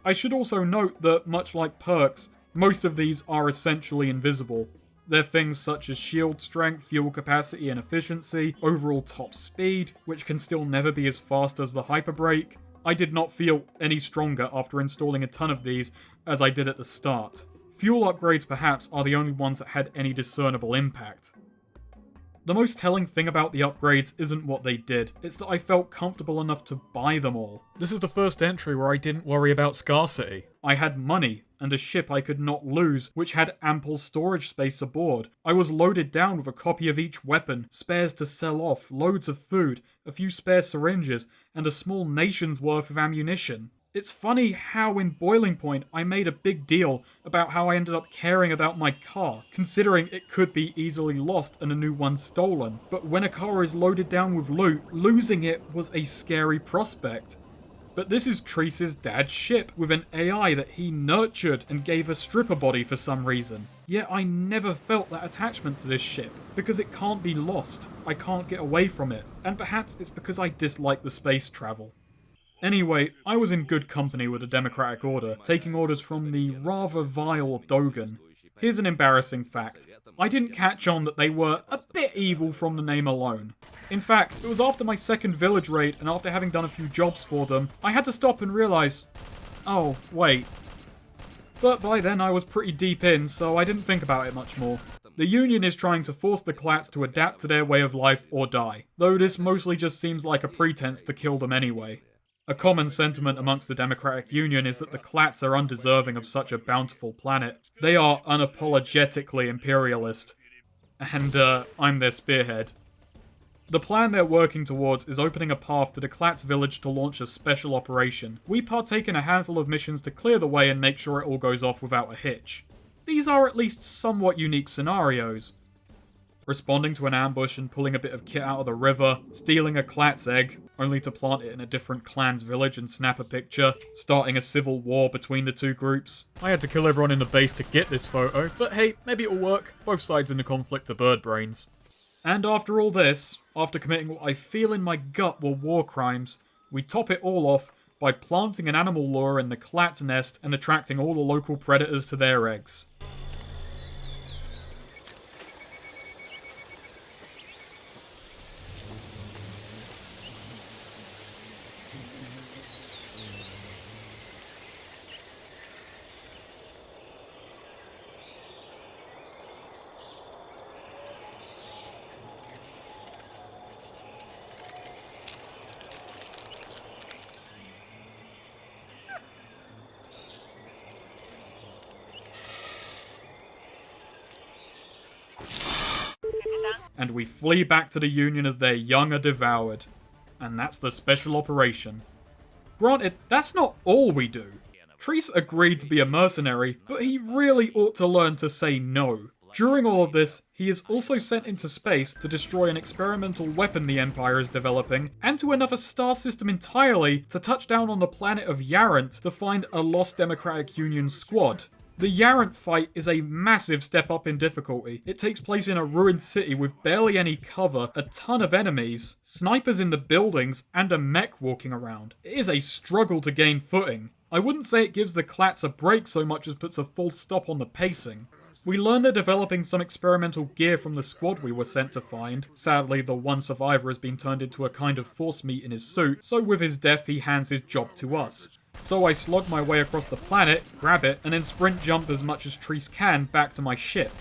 Speaker 1: I should also note that, much like perks, most of these are essentially invisible. They're things such as shield strength, fuel capacity and efficiency, overall top speed, which can still never be as fast as the hyper brake. I did not feel any stronger after installing a ton of these as I did at the start. Fuel upgrades perhaps are the only ones that had any discernible impact. The most telling thing about the upgrades isn't what they did, it's that I felt comfortable enough to buy them all. This is the first entry where I didn't worry about scarcity. I had money, and a ship I could not lose, which had ample storage space aboard. I was loaded down with a copy of each weapon, spares to sell off, loads of food, a few spare syringes, and a small nation's worth of ammunition. It's funny how in Boiling Point I made a big deal about how I ended up caring about my car, considering it could be easily lost and a new one stolen. But when a car is loaded down with loot, losing it was a scary prospect. But this is Treece's dad's ship, with an AI that he nurtured and gave a stripper body for some reason. Yet I never felt that attachment to this ship, because it can't be lost. I can't get away from it, and perhaps it's because I dislike the space travel. Anyway, I was in good company with the Democratic Order, taking orders from the rather vile Dogan. Here's an embarrassing fact. I didn't catch on that they were a bit evil from the name alone. In fact, it was after my second village raid and after having done a few jobs for them, I had to stop and realise, oh, wait. But by then I was pretty deep in, so I didn't think about it much more. The Union is trying to force the Clatz to adapt to their way of life or die, though this mostly just seems like a pretense to kill them anyway. A common sentiment amongst the Democratic Union is that the Clatz are undeserving of such a bountiful planet. They are unapologetically imperialist, and I'm their spearhead. The plan they're working towards is opening a path to the Clatz village to launch a special operation. We partake in a handful of missions to clear the way and make sure it all goes off without a hitch. These are at least somewhat unique scenarios. Responding to an ambush and pulling a bit of kit out of the river, stealing a Clatz egg, only to plant it in a different clan's village and snap a picture, starting a civil war between the two groups. I had to kill everyone in the base to get this photo, but hey, maybe it'll work. Both sides in the conflict are bird brains. And after all this, after committing what I feel in my gut were war crimes, we top it all off by planting an animal lure in the Clatz nest and attracting all the local predators to their eggs. And we flee back to the Union as their young are devoured. And that's the special operation. Granted, that's not all we do. Treece agreed to be a mercenary, but he really ought to learn to say no. During all of this, he is also sent into space to destroy an experimental weapon the Empire is developing, and to another star system entirely to touch down on the planet of Errand to find a lost Democratic Union squad. The Errand fight is a massive step up in difficulty. It takes place in a ruined city with barely any cover, a ton of enemies, snipers in the buildings, and a mech walking around. It is a struggle to gain footing. I wouldn't say it gives the Clatz a break so much as puts a full stop on the pacing. We learn they're developing some experimental gear from the squad we were sent to find. Sadly, the one survivor has been turned into a kind of force meat in his suit, so with his death he hands his job to us. So I slog my way across the planet, grab it, and then sprint jump as much as Treece can back to my ship.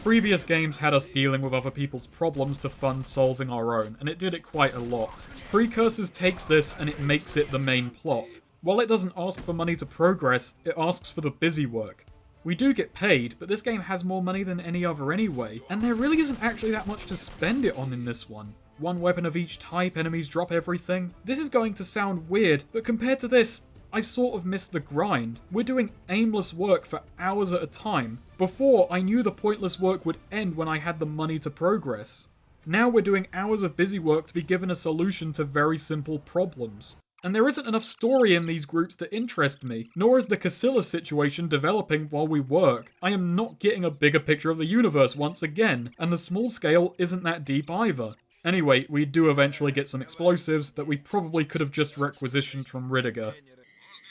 Speaker 1: Previous games had us dealing with other people's problems to fund solving our own, and it did it quite a lot. Precursors takes this and it makes it the main plot. While it doesn't ask for money to progress, it asks for the busy work. We do get paid, but this game has more money than any other anyway, and there really isn't actually that much to spend it on in this one. One weapon of each type, enemies drop everything. This is going to sound weird, but compared to this, I sort of missed the grind. We're doing aimless work for hours at a time. Before, I knew the pointless work would end when I had the money to progress. Now we're doing hours of busy work to be given a solution to very simple problems. And there isn't enough story in these groups to interest me, nor is the Casilla situation developing while we work. I am not getting a bigger picture of the universe once again, and the small scale isn't that deep either. Anyway, we do eventually get some explosives that we probably could have just requisitioned from Ridiger.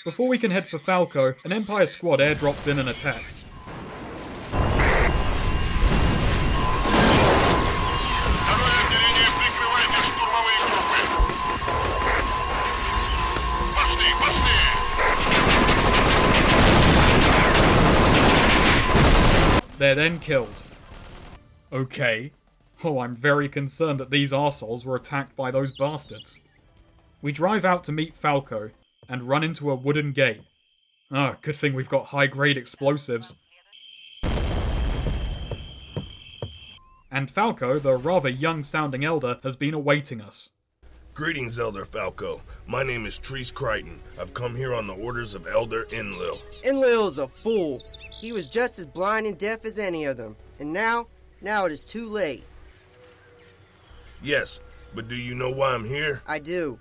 Speaker 1: Before we can head for Falcao, an Empire squad airdrops in and attacks. They're then killed. Okay. Oh, I'm very concerned that these arseholes were attacked by those bastards. We drive out to meet Falcao, and run into a wooden gate. Ah, good thing we've got high-grade explosives. And Falcao, the rather young-sounding elder, has been awaiting us.
Speaker 6: Greetings, Elder Falcao. My name is Treece Creighton. I've come here on the orders of Elder Enlil.
Speaker 9: Enlil's a fool. He was just as blind and deaf as any of them. And now it is too late.
Speaker 6: Yes, but do you know why I'm here?
Speaker 9: I do.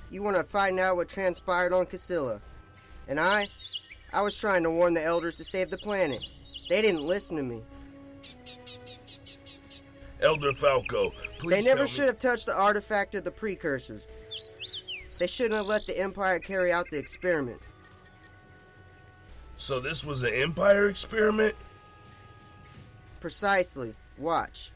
Speaker 9: You want to find out what transpired on Casilla. And I was trying to warn the elders to save the planet. They didn't listen to me.
Speaker 6: Elder Falcao, please
Speaker 9: They never
Speaker 6: tell
Speaker 9: should have touched the artifact of the Precursors. They shouldn't have let the Empire carry out the experiment.
Speaker 6: So this was an Empire experiment?
Speaker 9: Precisely. Watch.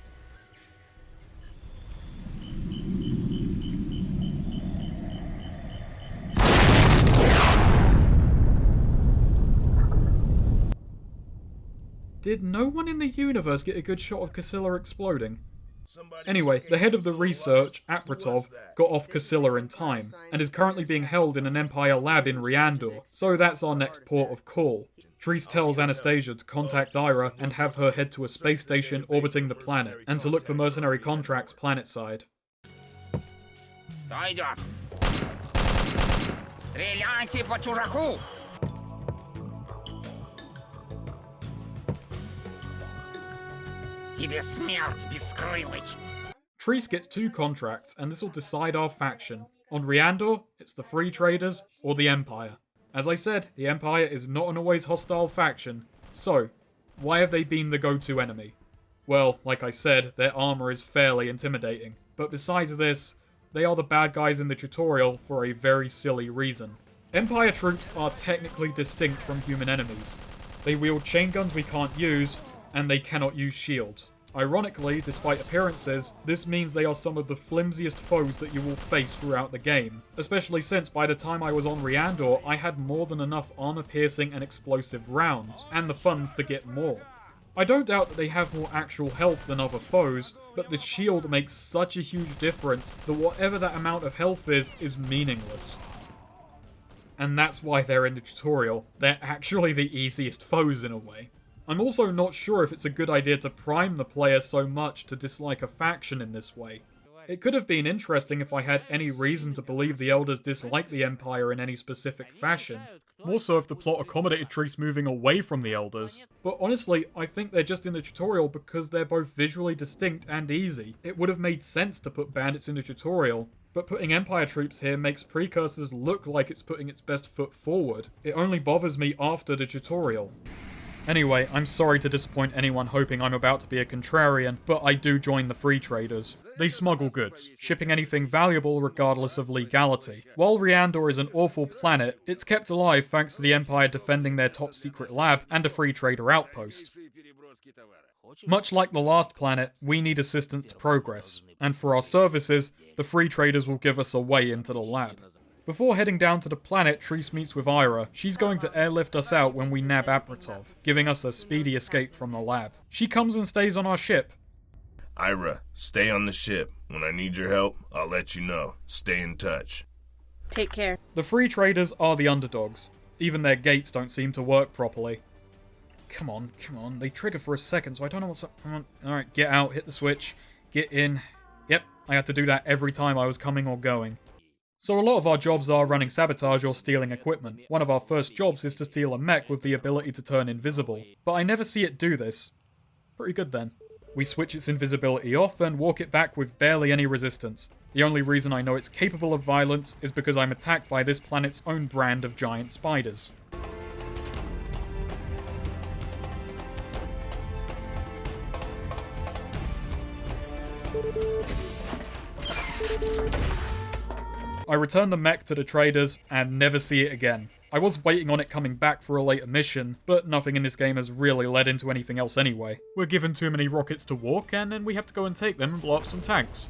Speaker 1: Did no one in the universe get a good shot of Casilla exploding? Anyway, the head of the research, Apratov, got off Casilla in time, and is currently being held in an Empire lab in Reandor, so that's our next port of call. Treece tells Anastasia to contact Ira and have her head to a space station orbiting the planet, and to look for mercenary contracts planetside.
Speaker 10: Кто идет? Стреляйте по чужаку! Тебе смерть, бескрылый!
Speaker 1: Treece gets 2 contracts, and this will decide our faction. On Reandor, it's the Free Traders or the Empire. As I said, the Empire is not an always hostile faction, so why have they been the go-to enemy? Well, like I said, their armor is fairly intimidating. But besides this, they are the bad guys in the tutorial for a very silly reason. Empire troops are technically distinct from human enemies. They wield chain guns we can't use, and they cannot use shields. Ironically, despite appearances, this means they are some of the flimsiest foes that you will face throughout the game, especially since by the time I was on Reandor, I had more than enough armor-piercing and explosive rounds, and the funds to get more. I don't doubt that they have more actual health than other foes, but the shield makes such a huge difference that whatever that amount of health is meaningless. And that's why they're in the tutorial. They're actually the easiest foes in a way. I'm also not sure if it's a good idea to prime the player so much to dislike a faction in this way. It could have been interesting if I had any reason to believe the Elders dislike the Empire in any specific fashion. More so if the plot accommodated Treece moving away from the Elders. But honestly, I think they're just in the tutorial because they're both visually distinct and easy. It would have made sense to put bandits in the tutorial, but putting Empire troops here makes Precursors look like it's putting its best foot forward. It only bothers me after the tutorial. Anyway, I'm sorry to disappoint anyone hoping I'm about to be a contrarian, but I do join the free traders. They smuggle goods, shipping anything valuable regardless of legality. While Reandor is an awful planet, it's kept alive thanks to the Empire defending their top secret lab and a free trader outpost. Much like the last planet, we need assistance to progress, and for our services, the free traders will give us a way into the lab. Before heading down to the planet, Treece meets with Ira. She's going to airlift us out when we nab Apratov, giving us a speedy escape from the lab. She comes and stays on our ship.
Speaker 6: Ira, stay on the ship. When I need your help, I'll let you know. Stay in touch.
Speaker 11: Take care.
Speaker 1: The free traders are the underdogs. Even their gates don't seem to work properly. Come on. They trigger for a second, so I don't know what's up. Come on. Alright, get out, hit the switch, get in. Yep, I had to do that every time I was coming or going. So a lot of our jobs are running sabotage or stealing equipment. One of our first jobs is to steal a mech with the ability to turn invisible. But I never see it do this. Pretty good then. We switch its invisibility off and walk it back with barely any resistance. The only reason I know it's capable of violence is because I'm attacked by this planet's own brand of giant spiders. I return the mech to the traders and never see it again. I was waiting on it coming back for a later mission, but nothing in this game has really led into anything else anyway. We're given too many rockets to walk, and then we have to go and take them and blow up some tanks.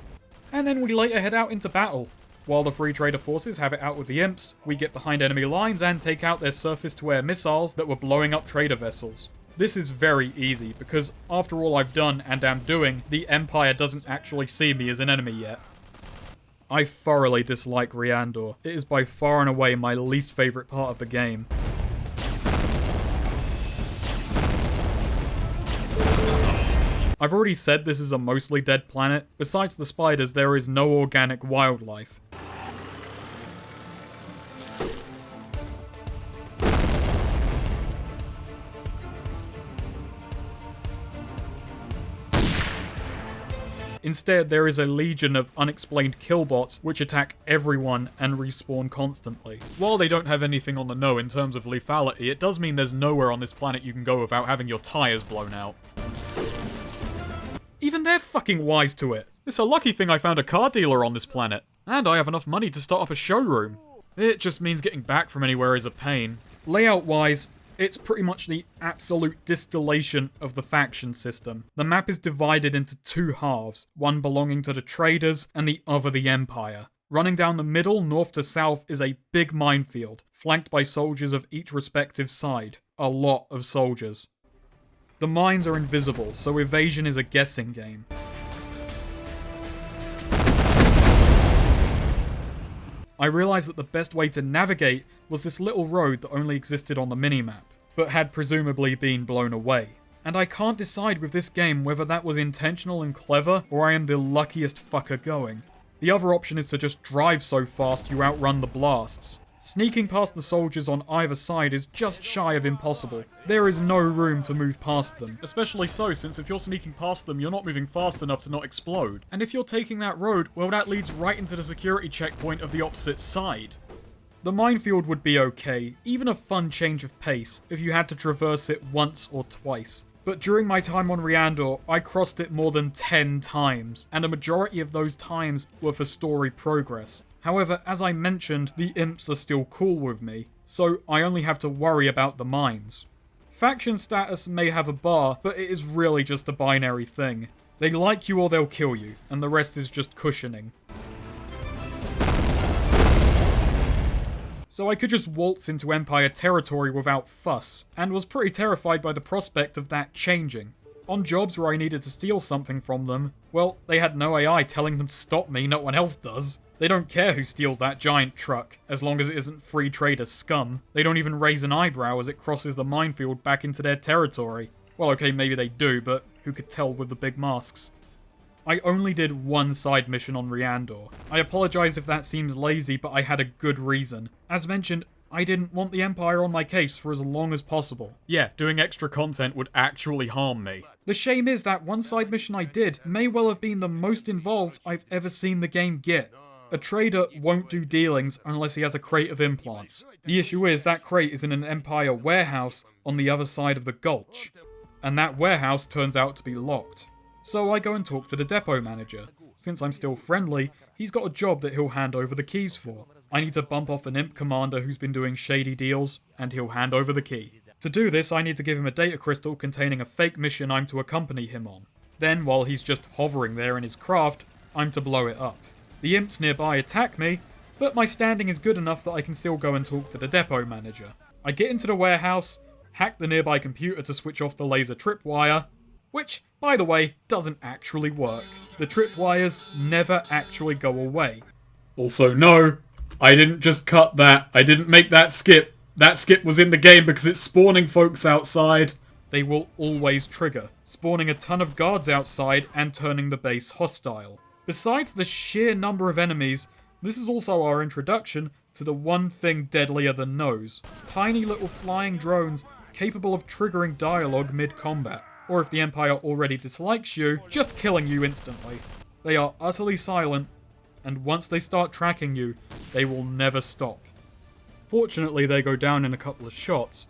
Speaker 1: And then we later head out into battle. While the free trader forces have it out with the imps, we get behind enemy lines and take out their surface-to-air missiles that were blowing up trader vessels. This is very easy, because after all I've done and am doing, the Empire doesn't actually see me as an enemy yet. I thoroughly dislike Reandor. It is by far and away my least favourite part of the game. I've already said this is a mostly dead planet. Besides the spiders, there is no organic wildlife. Instead, there is a legion of unexplained killbots which attack everyone and respawn constantly. While they don't have anything on the know in terms of lethality, it does mean there's nowhere on this planet you can go without having your tires blown out. Even they're fucking wise to it. It's a lucky thing I found a car dealer on this planet. And I have enough money to start up a showroom. It just means getting back from anywhere is a pain. Layout-wise, it's pretty much the absolute distillation of the faction system. The map is divided into two halves, one belonging to the traders and the other the Empire. Running down the middle, north to south, is a big minefield, flanked by soldiers of each respective side. A lot of soldiers. The mines are invisible, so evasion is a guessing game. I realised that the best way to navigate was this little road that only existed on the minimap, but had presumably been blown away. And I can't decide with this game whether that was intentional and clever, or I am the luckiest fucker going. The other option is to just drive so fast you outrun the blasts. Sneaking past the soldiers on either side is just shy of impossible. There is no room to move past them. Especially so, since if you're sneaking past them, you're not moving fast enough to not explode. And if you're taking that road, well, that leads right into the security checkpoint of the opposite side. The minefield would be okay, even a fun change of pace, if you had to traverse it once or twice. But during my time on Reandor, I crossed it more than 10 times, and a majority of those times were for story progress. However, as I mentioned, the imps are still cool with me, so I only have to worry about the mines. Faction status may have a bar, but it is really just a binary thing. They like you or they'll kill you, and the rest is just cushioning. So I could just waltz into Empire territory without fuss, and was pretty terrified by the prospect of that changing. On jobs where I needed to steal something from them, well, they had no AI telling them to stop me, no one else does. They don't care who steals that giant truck, as long as it isn't free trader scum. They don't even raise an eyebrow as it crosses the minefield back into their territory. Well, okay, maybe they do, but who could tell with the big masks? I only did one side mission on Reandor. I apologise if that seems lazy, but I had a good reason. As mentioned, I didn't want the Empire on my case for as long as possible. Yeah, doing extra content would actually harm me. The shame is that one side mission I did may well have been the most involved I've ever seen the game get. A trader won't do dealings unless he has a crate of implants. The issue is that crate is in an Empire warehouse on the other side of the gulch, and that warehouse turns out to be locked. So I go and talk to the depot manager. Since I'm still friendly, he's got a job that he'll hand over the keys for. I need to bump off an imp commander who's been doing shady deals, and he'll hand over the key. To do this, I need to give him a data crystal containing a fake mission I'm to accompany him on. Then, while he's just hovering there in his craft, I'm to blow it up. The imps nearby attack me, but my standing is good enough that I can still go and talk to the depot manager. I get into the warehouse, hack the nearby computer to switch off the laser tripwire, which, by the way, doesn't actually work. The tripwires never actually go away. Also, no, I didn't just cut that. I didn't make that skip. That skip was in the game because it's spawning folks outside. They will always trigger, spawning a ton of guards outside and turning the base hostile. Besides the sheer number of enemies, this is also our introduction to the one thing deadlier than nose. Tiny little flying drones capable of triggering dialogue mid-combat. Or if the Empire already dislikes you, just killing you instantly. They are utterly silent, and once they start tracking you, they will never stop. Fortunately, they go down in a couple of shots,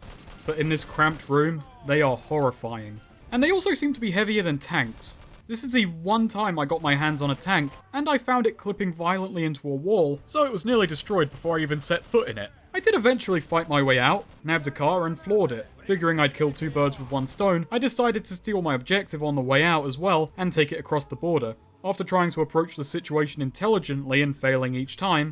Speaker 1: but in this cramped room, they are horrifying. And they also seem to be heavier than tanks. This is the one time I got my hands on a tank, and I found it clipping violently into a wall, so it was nearly destroyed before I even set foot in it. I did eventually fight my way out, nabbed a car and floored it. Figuring I'd kill two birds with one stone, I decided to steal my objective on the way out as well and take it across the border. After trying to approach the situation intelligently and failing each time,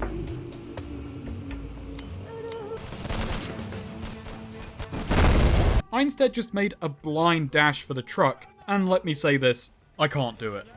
Speaker 1: I instead just made a blind dash for the truck, and let me say this, I can't do it.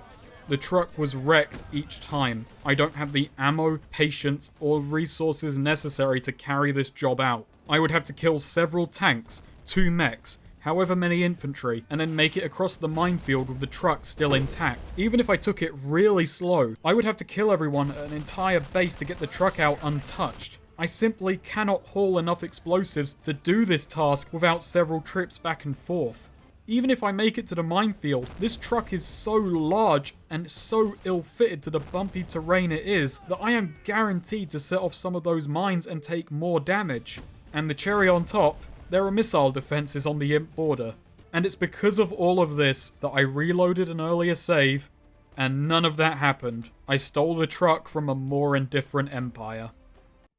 Speaker 1: The truck was wrecked each time. I don't have the ammo, patience, or resources necessary to carry this job out. I would have to kill several tanks, 2 mechs, however many infantry, and then make it across the minefield with the truck still intact. Even if I took it really slow, I would have to kill everyone at an entire base to get the truck out untouched. I simply cannot haul enough explosives to do this task without several trips back and forth. Even if I make it to the minefield, this truck is so large and so ill-fitted to the bumpy terrain it is that I am guaranteed to set off some of those mines and take more damage. And the cherry on top, there are missile defenses on the imp border. And it's because of all of this that I reloaded an earlier save, and none of that happened. I stole the truck from a more indifferent Empire.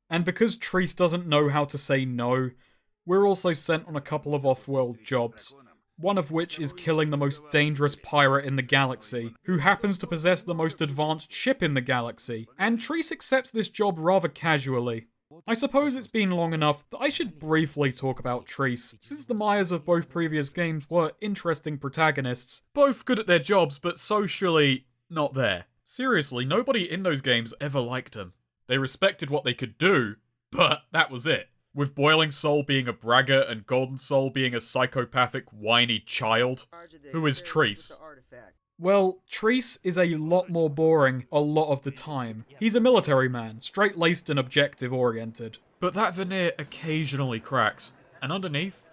Speaker 1: And because Treece doesn't know how to say no, we're also sent on a couple of off-world jobs. One of which is killing the most dangerous pirate in the galaxy, who happens to possess the most advanced ship in the galaxy, and Treece accepts this job rather casually. I suppose it's been long enough that I should briefly talk about Treece, since the Myers of both previous games were interesting protagonists, both good at their jobs but socially not there. Seriously, nobody in those games ever liked them. They respected what they could do, but that was it. With Boiling Soul being a braggart and Golden Soul being a psychopathic, whiny child. Who is Treece? Well, Treece is a lot more boring a lot of the time. He's a military man, straight-laced and objective-oriented. But that veneer occasionally cracks, and underneath,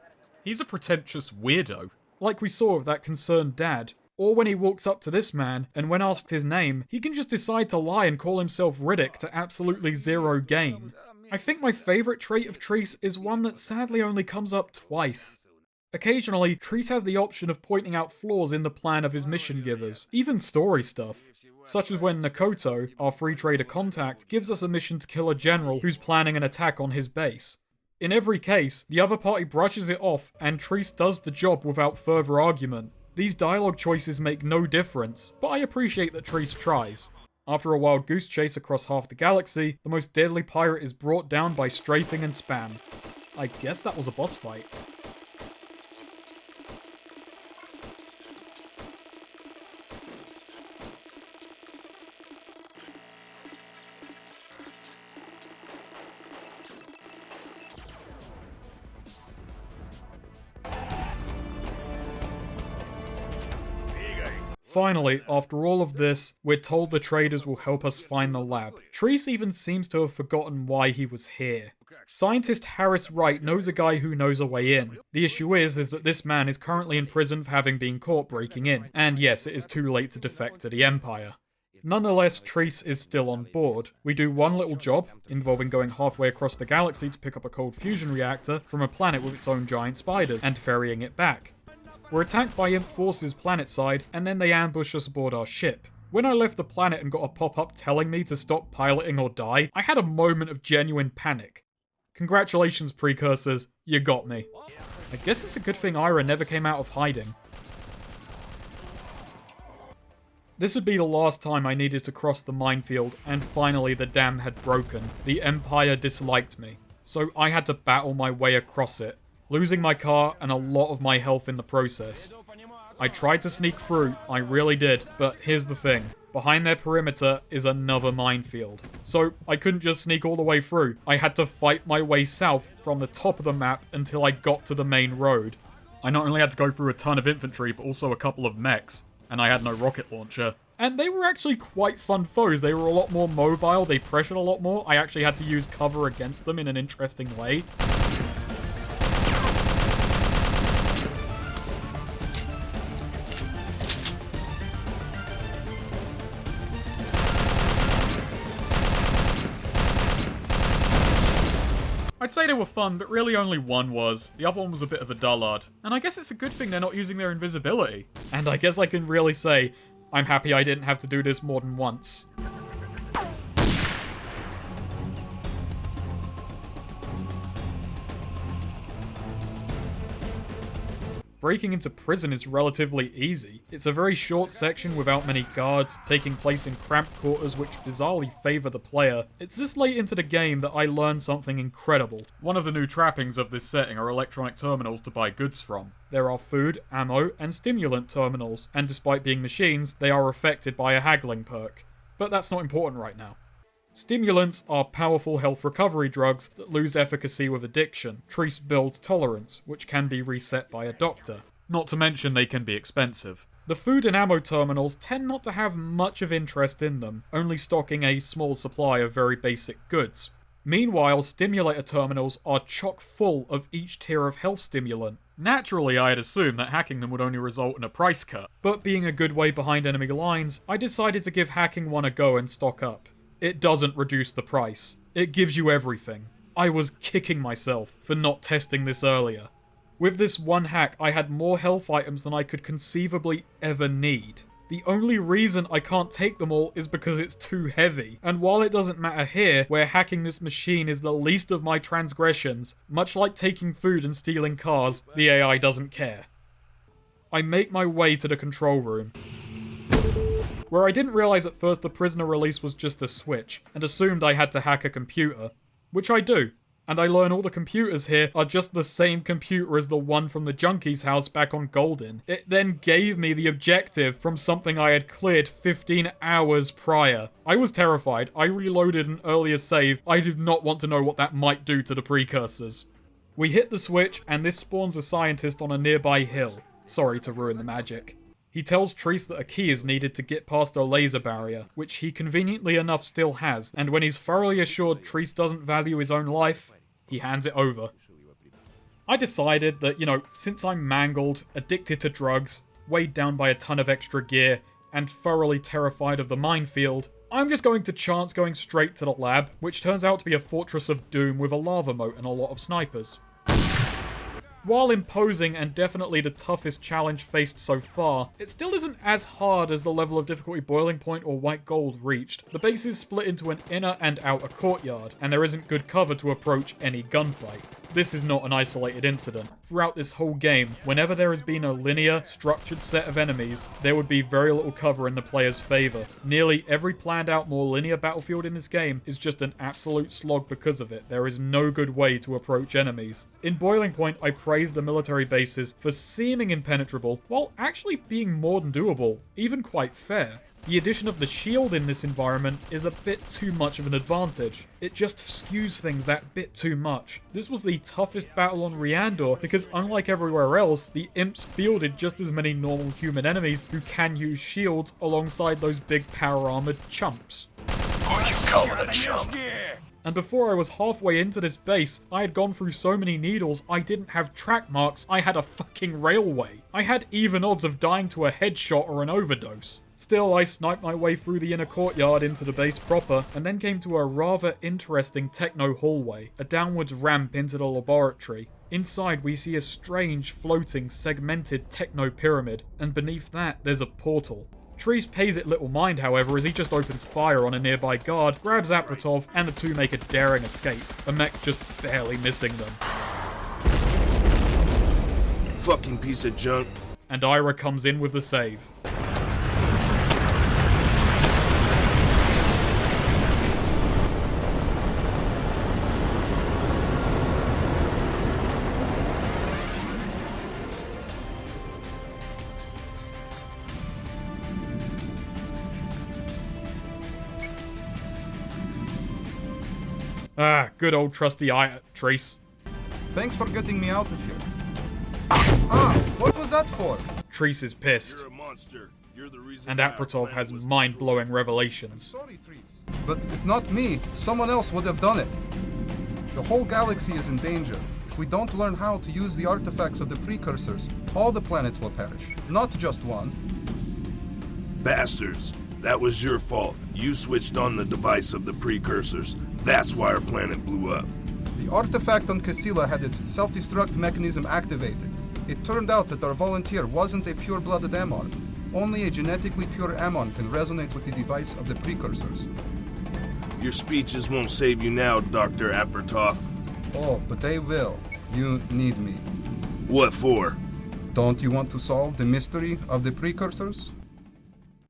Speaker 1: he's a pretentious weirdo. Like we saw with that concerned dad. Or when he walks up to this man, and when asked his name, he can just decide to lie and call himself Ridiger to absolutely zero gain. I think my favourite trait of Treece is one that sadly only comes up twice. Occasionally, Treece has the option of pointing out flaws in the plan of his mission givers, even story stuff. Such as when Nakoto, our free trader contact, gives us a mission to kill a general who's planning an attack on his base. In every case, the other party brushes it off and Treece does the job without further argument. These dialogue choices make no difference, but I appreciate that Treece tries. After a wild goose chase across half the galaxy, the most deadly pirate is brought down by strafing and spam. I guess that was a boss fight. Finally, after all of this, we're told the traders will help us find the lab. Treece even seems to have forgotten why he was here. Scientist Harris Wright knows a guy who knows a way in. The issue is that this man is currently in prison for having been caught breaking in. And yes, it is too late to defect to the Empire. Nonetheless, Treece is still on board. We do one little job, involving going halfway across the galaxy to pick up a cold fusion reactor from a planet with its own giant spiders, and ferrying it back. We're attacked by Imp forces planetside, and then they ambush us aboard our ship. When I left the planet and got a pop-up telling me to stop piloting or die, I had a moment of genuine panic. Congratulations, Precursors, you got me. I guess it's a good thing Ira never came out of hiding. This would be the last time I needed to cross the minefield, and finally the dam had broken. The Empire disliked me, so I had to battle my way across it, losing my car and a lot of my health in the process. I tried to sneak through, I really did, but here's the thing. Behind their perimeter is another minefield. So I couldn't just sneak all the way through. I had to fight my way south from the top of the map until I got to the main road. I not only had to go through a ton of infantry, but also a couple of mechs, and I had no rocket launcher. And they were actually quite fun foes. They were a lot more mobile, they pressured a lot more. I actually had to use cover against them in an interesting way. I'd say they were fun, but really only one was. The other one was a bit of a dullard. And I guess it's a good thing they're not using their invisibility. And I guess I can really say, I'm happy I didn't have to do this more than once. Breaking into prison is relatively easy. It's a very short section without many guards, taking place in cramped quarters which bizarrely favour the player. It's this late into the game that I learned something incredible. One of the new trappings of this setting are electronic terminals to buy goods from. There are food, ammo, and stimulant terminals, and despite being machines, they are affected by a haggling perk. But that's not important right now. Stimulants are powerful health recovery drugs that lose efficacy with addiction. Treece build tolerance, which can be reset by a doctor. Not to mention they can be expensive. The food and ammo terminals tend not to have much of interest in them, only stocking a small supply of very basic goods. Meanwhile, stimulator terminals are chock full of each tier of health stimulant. Naturally, I had assumed that hacking them would only result in a price cut, but being a good way behind enemy lines, I decided to give hacking one a go and stock up. It doesn't reduce the price. It gives you everything. I was kicking myself for not testing this earlier. With this one hack, I had more health items than I could conceivably ever need. The only reason I can't take them all is because it's too heavy. And while it doesn't matter here, where hacking this machine is the least of my transgressions, much like taking food and stealing cars, the AI doesn't care. I make my way to the control room, where I didn't realise at first the prisoner release was just a switch, and assumed I had to hack a computer. Which I do. And I learn all the computers here are just the same computer as the one from the junkie's house back on Goldin. It then gave me the objective from something I had cleared 15 hours prior. I was terrified. I reloaded an earlier save. I did not want to know what that might do to the Precursors. We hit the switch, and this spawns a scientist on a nearby hill. Sorry to ruin the magic. He tells Treece that a key is needed to get past a laser barrier, which he conveniently enough still has, and when he's thoroughly assured Treece doesn't value his own life, he hands it over. I decided that, since I'm mangled, addicted to drugs, weighed down by a ton of extra gear, and thoroughly terrified of the minefield, I'm just going to chance going straight to the lab, which turns out to be a fortress of doom with a lava moat and a lot of snipers. While imposing and definitely the toughest challenge faced so far, it still isn't as hard as the level of difficulty Boiling Point or White Gold reached. The base is split into an inner and outer courtyard, and there isn't good cover to approach any gunfight. This is not an isolated incident. Throughout this whole game, whenever there has been a linear, structured set of enemies, there would be very little cover in the player's favour. Nearly every planned out more linear battlefield in this game is just an absolute slog because of it. There is no good way to approach enemies. In Boiling Point, I praised the military bases for seeming impenetrable, while actually being more than doable, even quite fair. The addition of the shield in this environment is a bit too much of an advantage. It just skews things that bit too much. This was the toughest battle on Reandor because unlike everywhere else, the imps fielded just as many normal human enemies who can use shields alongside those big power armored chumps.
Speaker 6: Who you calling a chump?
Speaker 1: And before I was halfway into this base, I had gone through so many needles I didn't have track marks, I had a fucking railway. I had even odds of dying to a headshot or an overdose. Still, I sniped my way through the inner courtyard into the base proper, and then came to a rather interesting techno hallway, a downwards ramp into the laboratory. Inside we see a strange, floating, segmented techno pyramid, and beneath that there's a portal. Treece pays it little mind, however, as he just opens fire on a nearby guard, grabs Apratov, and the two make a daring escape, a mech just barely missing them.
Speaker 6: Fucking piece of junk.
Speaker 1: And Ira comes in with the save. Ah, good old trusty Treece.
Speaker 8: Thanks for getting me out of here. What was that for?
Speaker 1: Treece is pissed.
Speaker 6: You're a monster. You're the reason
Speaker 1: And
Speaker 6: our
Speaker 1: Apratov
Speaker 6: planet
Speaker 1: has
Speaker 6: was
Speaker 1: mind-blowing revelations.
Speaker 8: Sorry, Treece. But if not me, someone else would have done it. The whole galaxy is in danger. If we don't learn how to use the artifacts of the Precursors, all the planets will perish. Not just one.
Speaker 6: Bastards. That was your fault. You switched on the device of the Precursors. That's why our planet blew up.
Speaker 8: The artifact on Casilla had its self-destruct mechanism activated. It turned out that our volunteer wasn't a pure-blooded Ammon. Only a genetically pure Ammon can resonate with the device of the Precursors.
Speaker 6: Your speeches won't save you now, Dr. Apratov.
Speaker 8: Oh, but they will. You need me.
Speaker 6: What for?
Speaker 8: Don't you want to solve the mystery of the Precursors?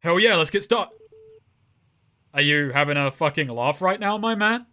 Speaker 1: Hell yeah, let's get started. Are you having a fucking laugh right now, my man?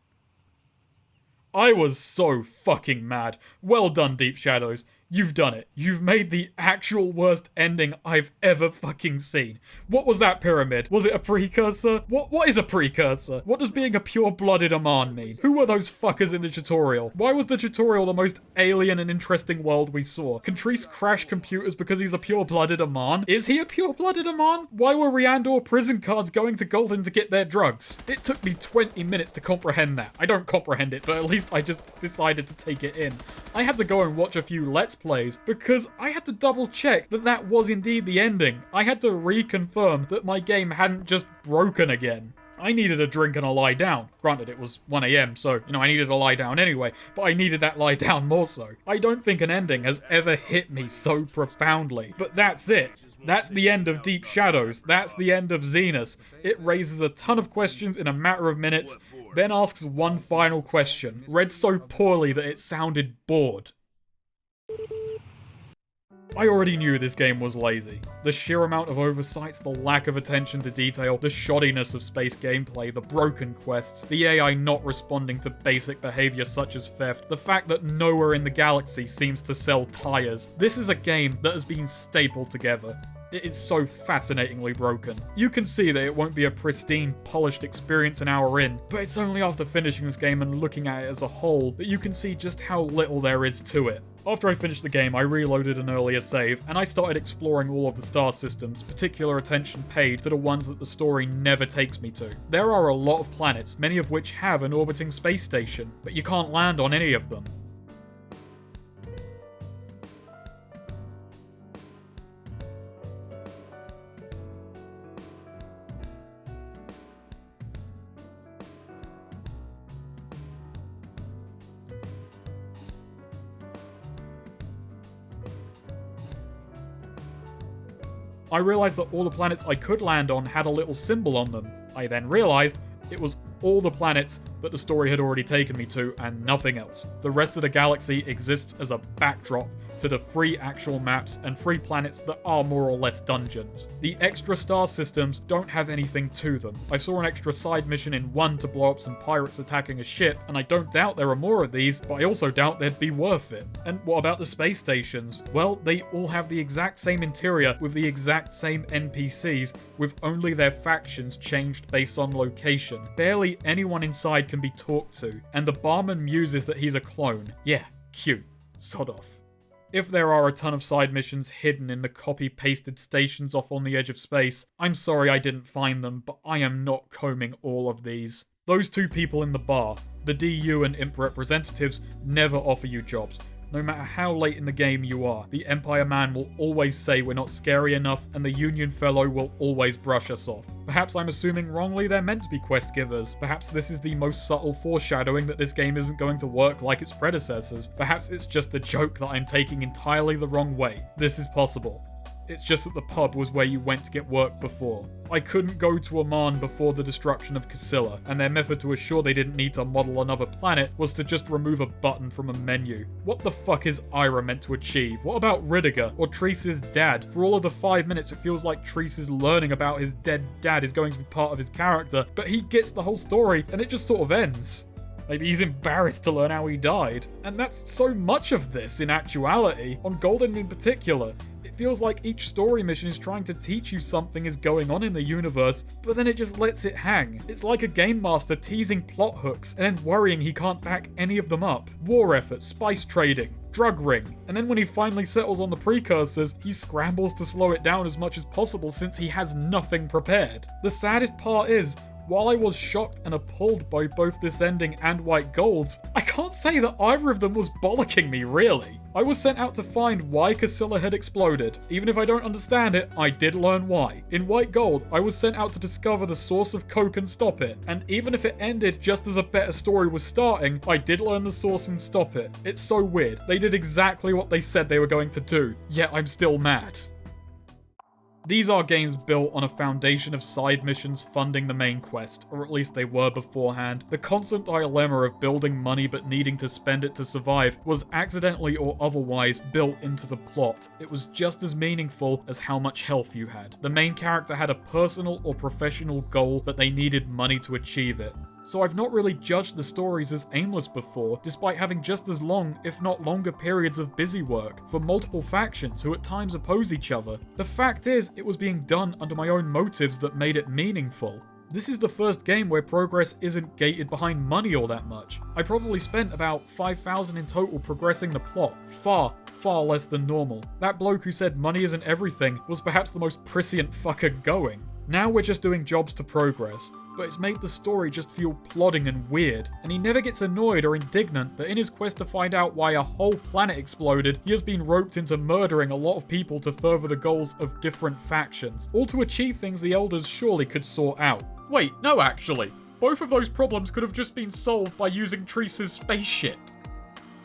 Speaker 1: I was so fucking mad. Well done, Deep Shadows. You've done it. You've made the actual worst ending I've ever fucking seen. What was that pyramid? Was it a precursor? What is a precursor? What does being a pure-blooded Amman mean? Who were those fuckers in the tutorial? Why was the tutorial the most alien and interesting world we saw? Can Treece crash computers because he's a pure-blooded Amman? Is he a pure-blooded Amman? Why were Reandor prison guards going to Goldin to get their drugs? It took me 20 minutes to comprehend that. I don't comprehend it, but at least I just decided to take it in. I had to go and watch a few Let's Plays because I had to double check that that was indeed the ending. I had to reconfirm that my game hadn't just broken again. I needed a drink and a lie down. Granted, it was 1 AM, so, I needed a lie down anyway, but I needed that lie down more so. I don't think an ending has ever hit me so profoundly. But that's it. That's the end of Deep Shadows. That's the end of Xenus. It raises a ton of questions in a matter of minutes, then asks one final question, read so poorly that it sounded bored. I already knew this game was lazy. The sheer amount of oversights, the lack of attention to detail, the shoddiness of space gameplay, the broken quests, the AI not responding to basic behavior such as theft, the fact that nowhere in the galaxy seems to sell tires. This is a game that has been stapled together. It is so fascinatingly broken. You can see that it won't be a pristine, polished experience an hour in, but it's only after finishing this game and looking at it as a whole that you can see just how little there is to it. After I finished the game, I reloaded an earlier save, and I started exploring all of the star systems, particular attention paid to the ones that the story never takes me to. There are a lot of planets, many of which have an orbiting space station, but you can't land on any of them. I realized that all the planets I could land on had a little symbol on them. I then realized it was all the planets that the story had already taken me to and nothing else. The rest of the galaxy exists as a backdrop to the free actual maps and free planets that are more or less dungeons. The extra star systems don't have anything to them. I saw an extra side mission in 1 to blow up some pirates attacking a ship, and I don't doubt there are more of these, but I also doubt they'd be worth it. And what about the space stations? Well, they all have the exact same interior with the exact same NPCs, with only their factions changed based on location. Barely anyone inside can be talked to, and the barman muses that he's a clone. Yeah, cute. Sod off. If there are a ton of side missions hidden in the copy-pasted stations off on the edge of space, I'm sorry I didn't find them, but I am not combing all of these. Those 2 people in the bar, the DU and Imp representatives, never offer you jobs. No matter how late in the game you are, the Empire man will always say we're not scary enough, and the Union fellow will always brush us off. Perhaps I'm assuming wrongly they're meant to be quest givers. Perhaps this is the most subtle foreshadowing that this game isn't going to work like its predecessors. Perhaps it's just a joke that I'm taking entirely the wrong way. This is possible. It's just that the pub was where you went to get work before. I couldn't go to Amman before the destruction of Casilla, and their method to assure they didn't need to model another planet was to just remove a button from a menu. What the fuck is Ira meant to achieve? What about Ridiger, or Treece's dad? For all of the 5 minutes it feels like Treece's learning about his dead dad is going to be part of his character, but he gets the whole story, and it just sort of ends. Maybe he's embarrassed to learn how he died. And that's so much of this in actuality, on Goldin in particular. It feels like each story mission is trying to teach you something is going on in the universe, but then it just lets it hang. It's like a game master teasing plot hooks and then worrying he can't back any of them up. War effort, spice trading, drug ring, and then when he finally settles on the Precursors, he scrambles to slow it down as much as possible since he has nothing prepared. The saddest part is, while I was shocked and appalled by both this ending and White Gold's, I can't say that either of them was bollocking me, really. I was sent out to find why Casilla had exploded. Even if I don't understand it, I did learn why. In White Gold, I was sent out to discover the source of coke and stop it. And even if it ended just as a better story was starting, I did learn the source and stop it. It's so weird. They did exactly what they said they were going to do, yet I'm still mad. These are games built on a foundation of side missions funding the main quest, or at least they were beforehand. The constant dilemma of building money but needing to spend it to survive was accidentally or otherwise built into the plot. It was just as meaningful as how much health you had. The main character had a personal or professional goal, but they needed money to achieve it. So I've not really judged the stories as aimless before, despite having just as long, if not longer periods of busy work, for multiple factions who at times oppose each other. The fact is, it was being done under my own motives that made it meaningful. This is the first game where progress isn't gated behind money all that much. I probably spent about 5,000 in total progressing the plot, far less than normal. That bloke who said money isn't everything was perhaps the most prescient fucker going. Now we're just doing jobs to progress, but it's made the story just feel plodding and weird, and he never gets annoyed or indignant that in his quest to find out why a whole planet exploded, he has been roped into murdering a lot of people to further the goals of different factions, all to achieve things the Elders surely could sort out. Wait, no actually. Both of those problems could have just been solved by using Treece's spaceship.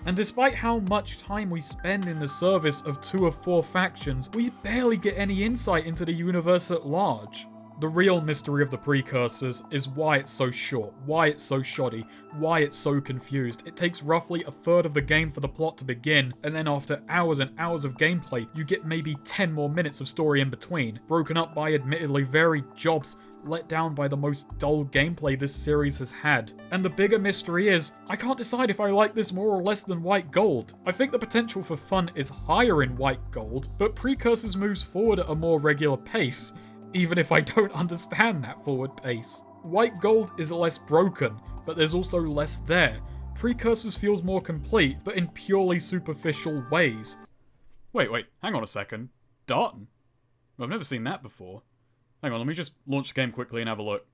Speaker 1: And despite how much time we spend in the service of 2 of 4 factions, we barely get any insight into the universe at large. The real mystery of the Precursors is why it's so short, why it's so shoddy, why it's so confused. It takes roughly a third of the game for the plot to begin, and then after hours and hours of gameplay, you get maybe 10 more minutes of story in between, broken up by admittedly varied jobs, let down by the most dull gameplay this series has had. And the bigger mystery is, I can't decide if I like this more or less than White Gold. I think the potential for fun is higher in White Gold, but Precursors moves forward at a more regular pace, even if I don't understand that forward pace. White Gold is less broken, but there's also less there. Precursors feels more complete, but in purely superficial ways. Wait, hang on a second. Darton? I've never seen that before. Hang on, let me just launch the game quickly and have a look.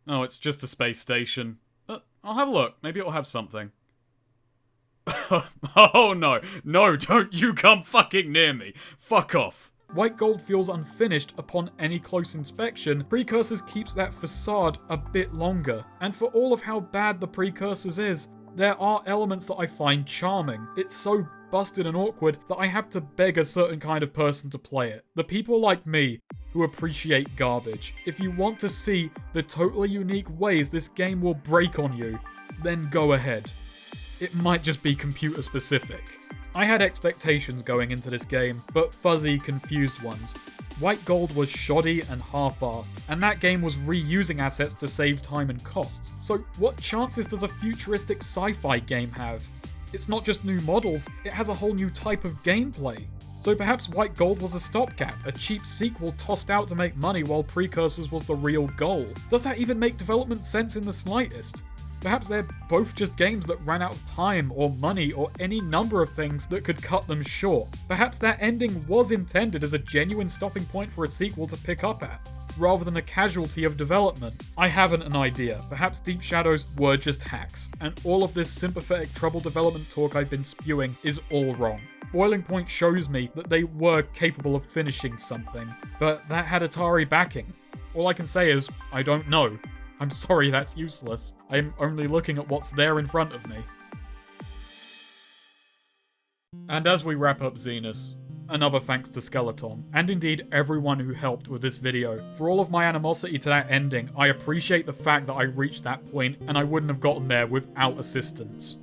Speaker 1: Oh, it's just a space station. I'll have a look. Maybe it'll have something. Oh no. No, don't you come fucking near me. Fuck off. White Gold feels unfinished upon any close inspection. Precursors keeps that facade a bit longer. And for all of how bad the Precursors is, there are elements that I find charming. It's so busted and awkward that I have to beg a certain kind of person to play it. The people like me who appreciate garbage. If you want to see the totally unique ways this game will break on you, then go ahead. It might just be computer specific. I had expectations going into this game, but fuzzy, confused ones. White Gold was shoddy and half-assed, and that game was reusing assets to save time and costs. So what chances does a futuristic sci-fi game have? It's not just new models, it has a whole new type of gameplay. So perhaps White Gold was a stopgap, a cheap sequel tossed out to make money while Precursors was the real goal. Does that even make development sense in the slightest? Perhaps they're both just games that ran out of time or money or any number of things that could cut them short. Perhaps that ending was intended as a genuine stopping point for a sequel to pick up at, rather than a casualty of development. I haven't an idea. Perhaps Deep Shadows were just hacks, and all of this sympathetic trouble development talk I've been spewing is all wrong. Boiling Point shows me that they were capable of finishing something, but that had Atari backing. All I can say is, I don't know. I'm sorry, that's useless. I'm only looking at what's there in front of me. And as we wrap up Xenus, another thanks to Skeleton, and indeed everyone who helped with this video. For all of my animosity to that ending, I appreciate the fact that I reached that point and I wouldn't have gotten there without assistance.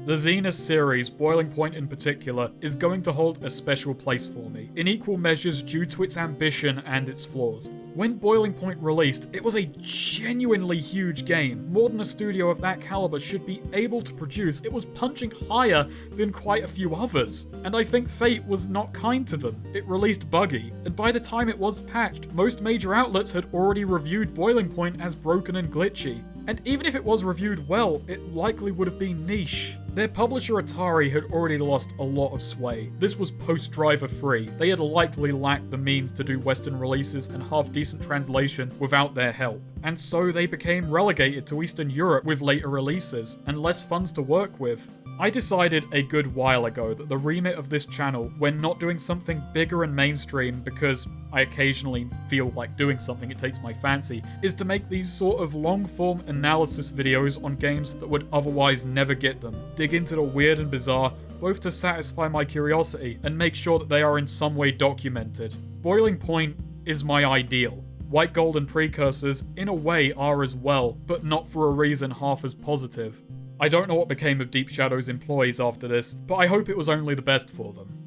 Speaker 1: The Xenus series, Boiling Point in particular, is going to hold a special place for me, in equal measures due to its ambition and its flaws. When Boiling Point released, it was a genuinely huge game. More than a studio of that caliber should be able to produce. It was punching higher than quite a few others, and I think fate was not kind to them. It released buggy, and by the time it was patched, most major outlets had already reviewed Boiling Point as broken and glitchy. And even if it was reviewed well, it likely would have been niche. Their publisher Atari had already lost a lot of sway. This was post-driver free. They had likely lacked the means to do Western releases and half-decent translation without their help. And so they became relegated to Eastern Europe with later releases, and less funds to work with. I decided a good while ago that the remit of this channel, when not doing something bigger and mainstream because I occasionally feel like doing something it takes my fancy, is to make these sort of long-form analysis videos on games that would otherwise never get them. Dig into the weird and bizarre, both to satisfy my curiosity and make sure that they are in some way documented. Boiling Point is my ideal. White Gold and Precursors, in a way, are as well, but not for a reason half as positive. I don't know what became of Deep Shadow's employees after this, but I hope it was only the best for them.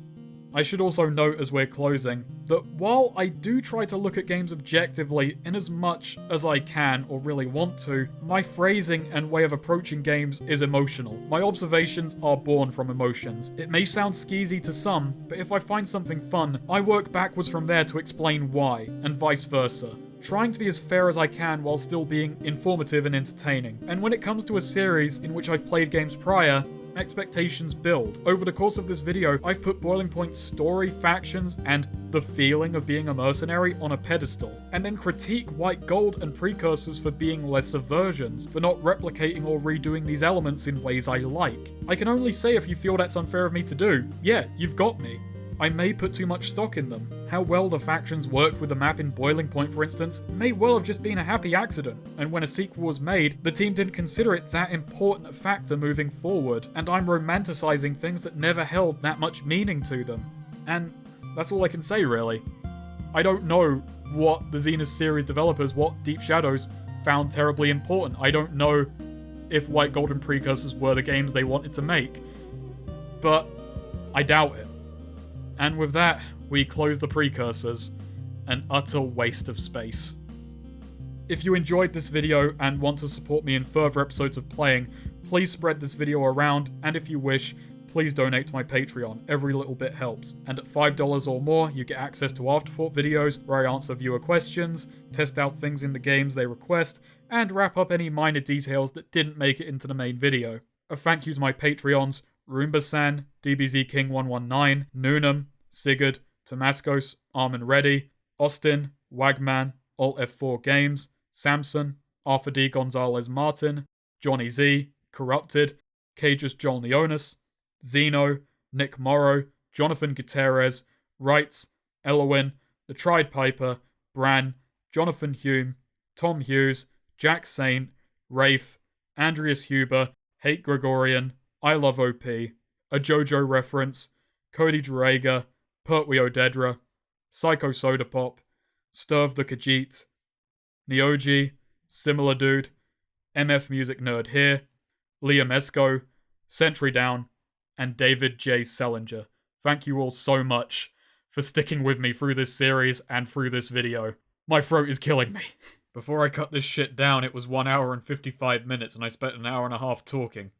Speaker 1: I should also note as we're closing, that while I do try to look at games objectively in as much as I can or really want to, my phrasing and way of approaching games is emotional. My observations are born from emotions. It may sound skeezy to some, but if I find something fun, I work backwards from there to explain why, and vice versa. Trying to be as fair as I can while still being informative and entertaining. And when it comes to a series in which I've played games prior, expectations build. Over the course of this video, I've put Boiling Point's story, factions, and the feeling of being a mercenary on a pedestal, and then critique White Gold and Precursors for being lesser versions, for not replicating or redoing these elements in ways I like. I can only say if you feel that's unfair of me to do, yeah, you've got me. I may put too much stock in them. How well the factions worked with the map in Boiling Point, for instance, may well have just been a happy accident, and when a sequel was made, the team didn't consider it that important a factor moving forward, and I'm romanticizing things that never held that much meaning to them. And that's all I can say, really. I don't know what the Xenus series developers, what Deep Shadows, found terribly important. I don't know if White Gold and Precursors were the games they wanted to make, but I doubt it. And with that, we close the Precursors, an utter waste of space. If you enjoyed this video and want to support me in further episodes of playing, please spread this video around, and if you wish, please donate to my Patreon. Every little bit helps. And at $5 or more, you get access to Afterthought videos where I answer viewer questions, test out things in the games they request, and wrap up any minor details that didn't make it into the main video. A thank you to my Patreons, Roomba-san, DBZKing119, Noonam, Sigurd, Tomascos, Armin Reddy, Austin, Wagman, Alt F4 Games, Samson, Arthur D. Gonzalez Martin, Johnny Z, Corrupted, Cages Joel Neonis, Zeno, Nick Morrow, Jonathan Gutierrez, Wrights, Elowin, The Tried Piper, Bran, Jonathan Hume, Tom Hughes, Jack Saint, Rafe, Andreas Huber, Hate Gregorian, I Love OP, a JoJo reference, Cody Drager, Pertwee Odedra, Psycho Soda Pop, Sturv the Khajiit, Neoji, Similar Dude, MF Music Nerd here, Liam Esco, Sentry Down, and David J. Selinger. Thank you all so much for sticking with me through this series and through this video. My throat is killing me. Before I cut this shit down, it was 1 hour and 55 minutes and I spent an hour and a half talking.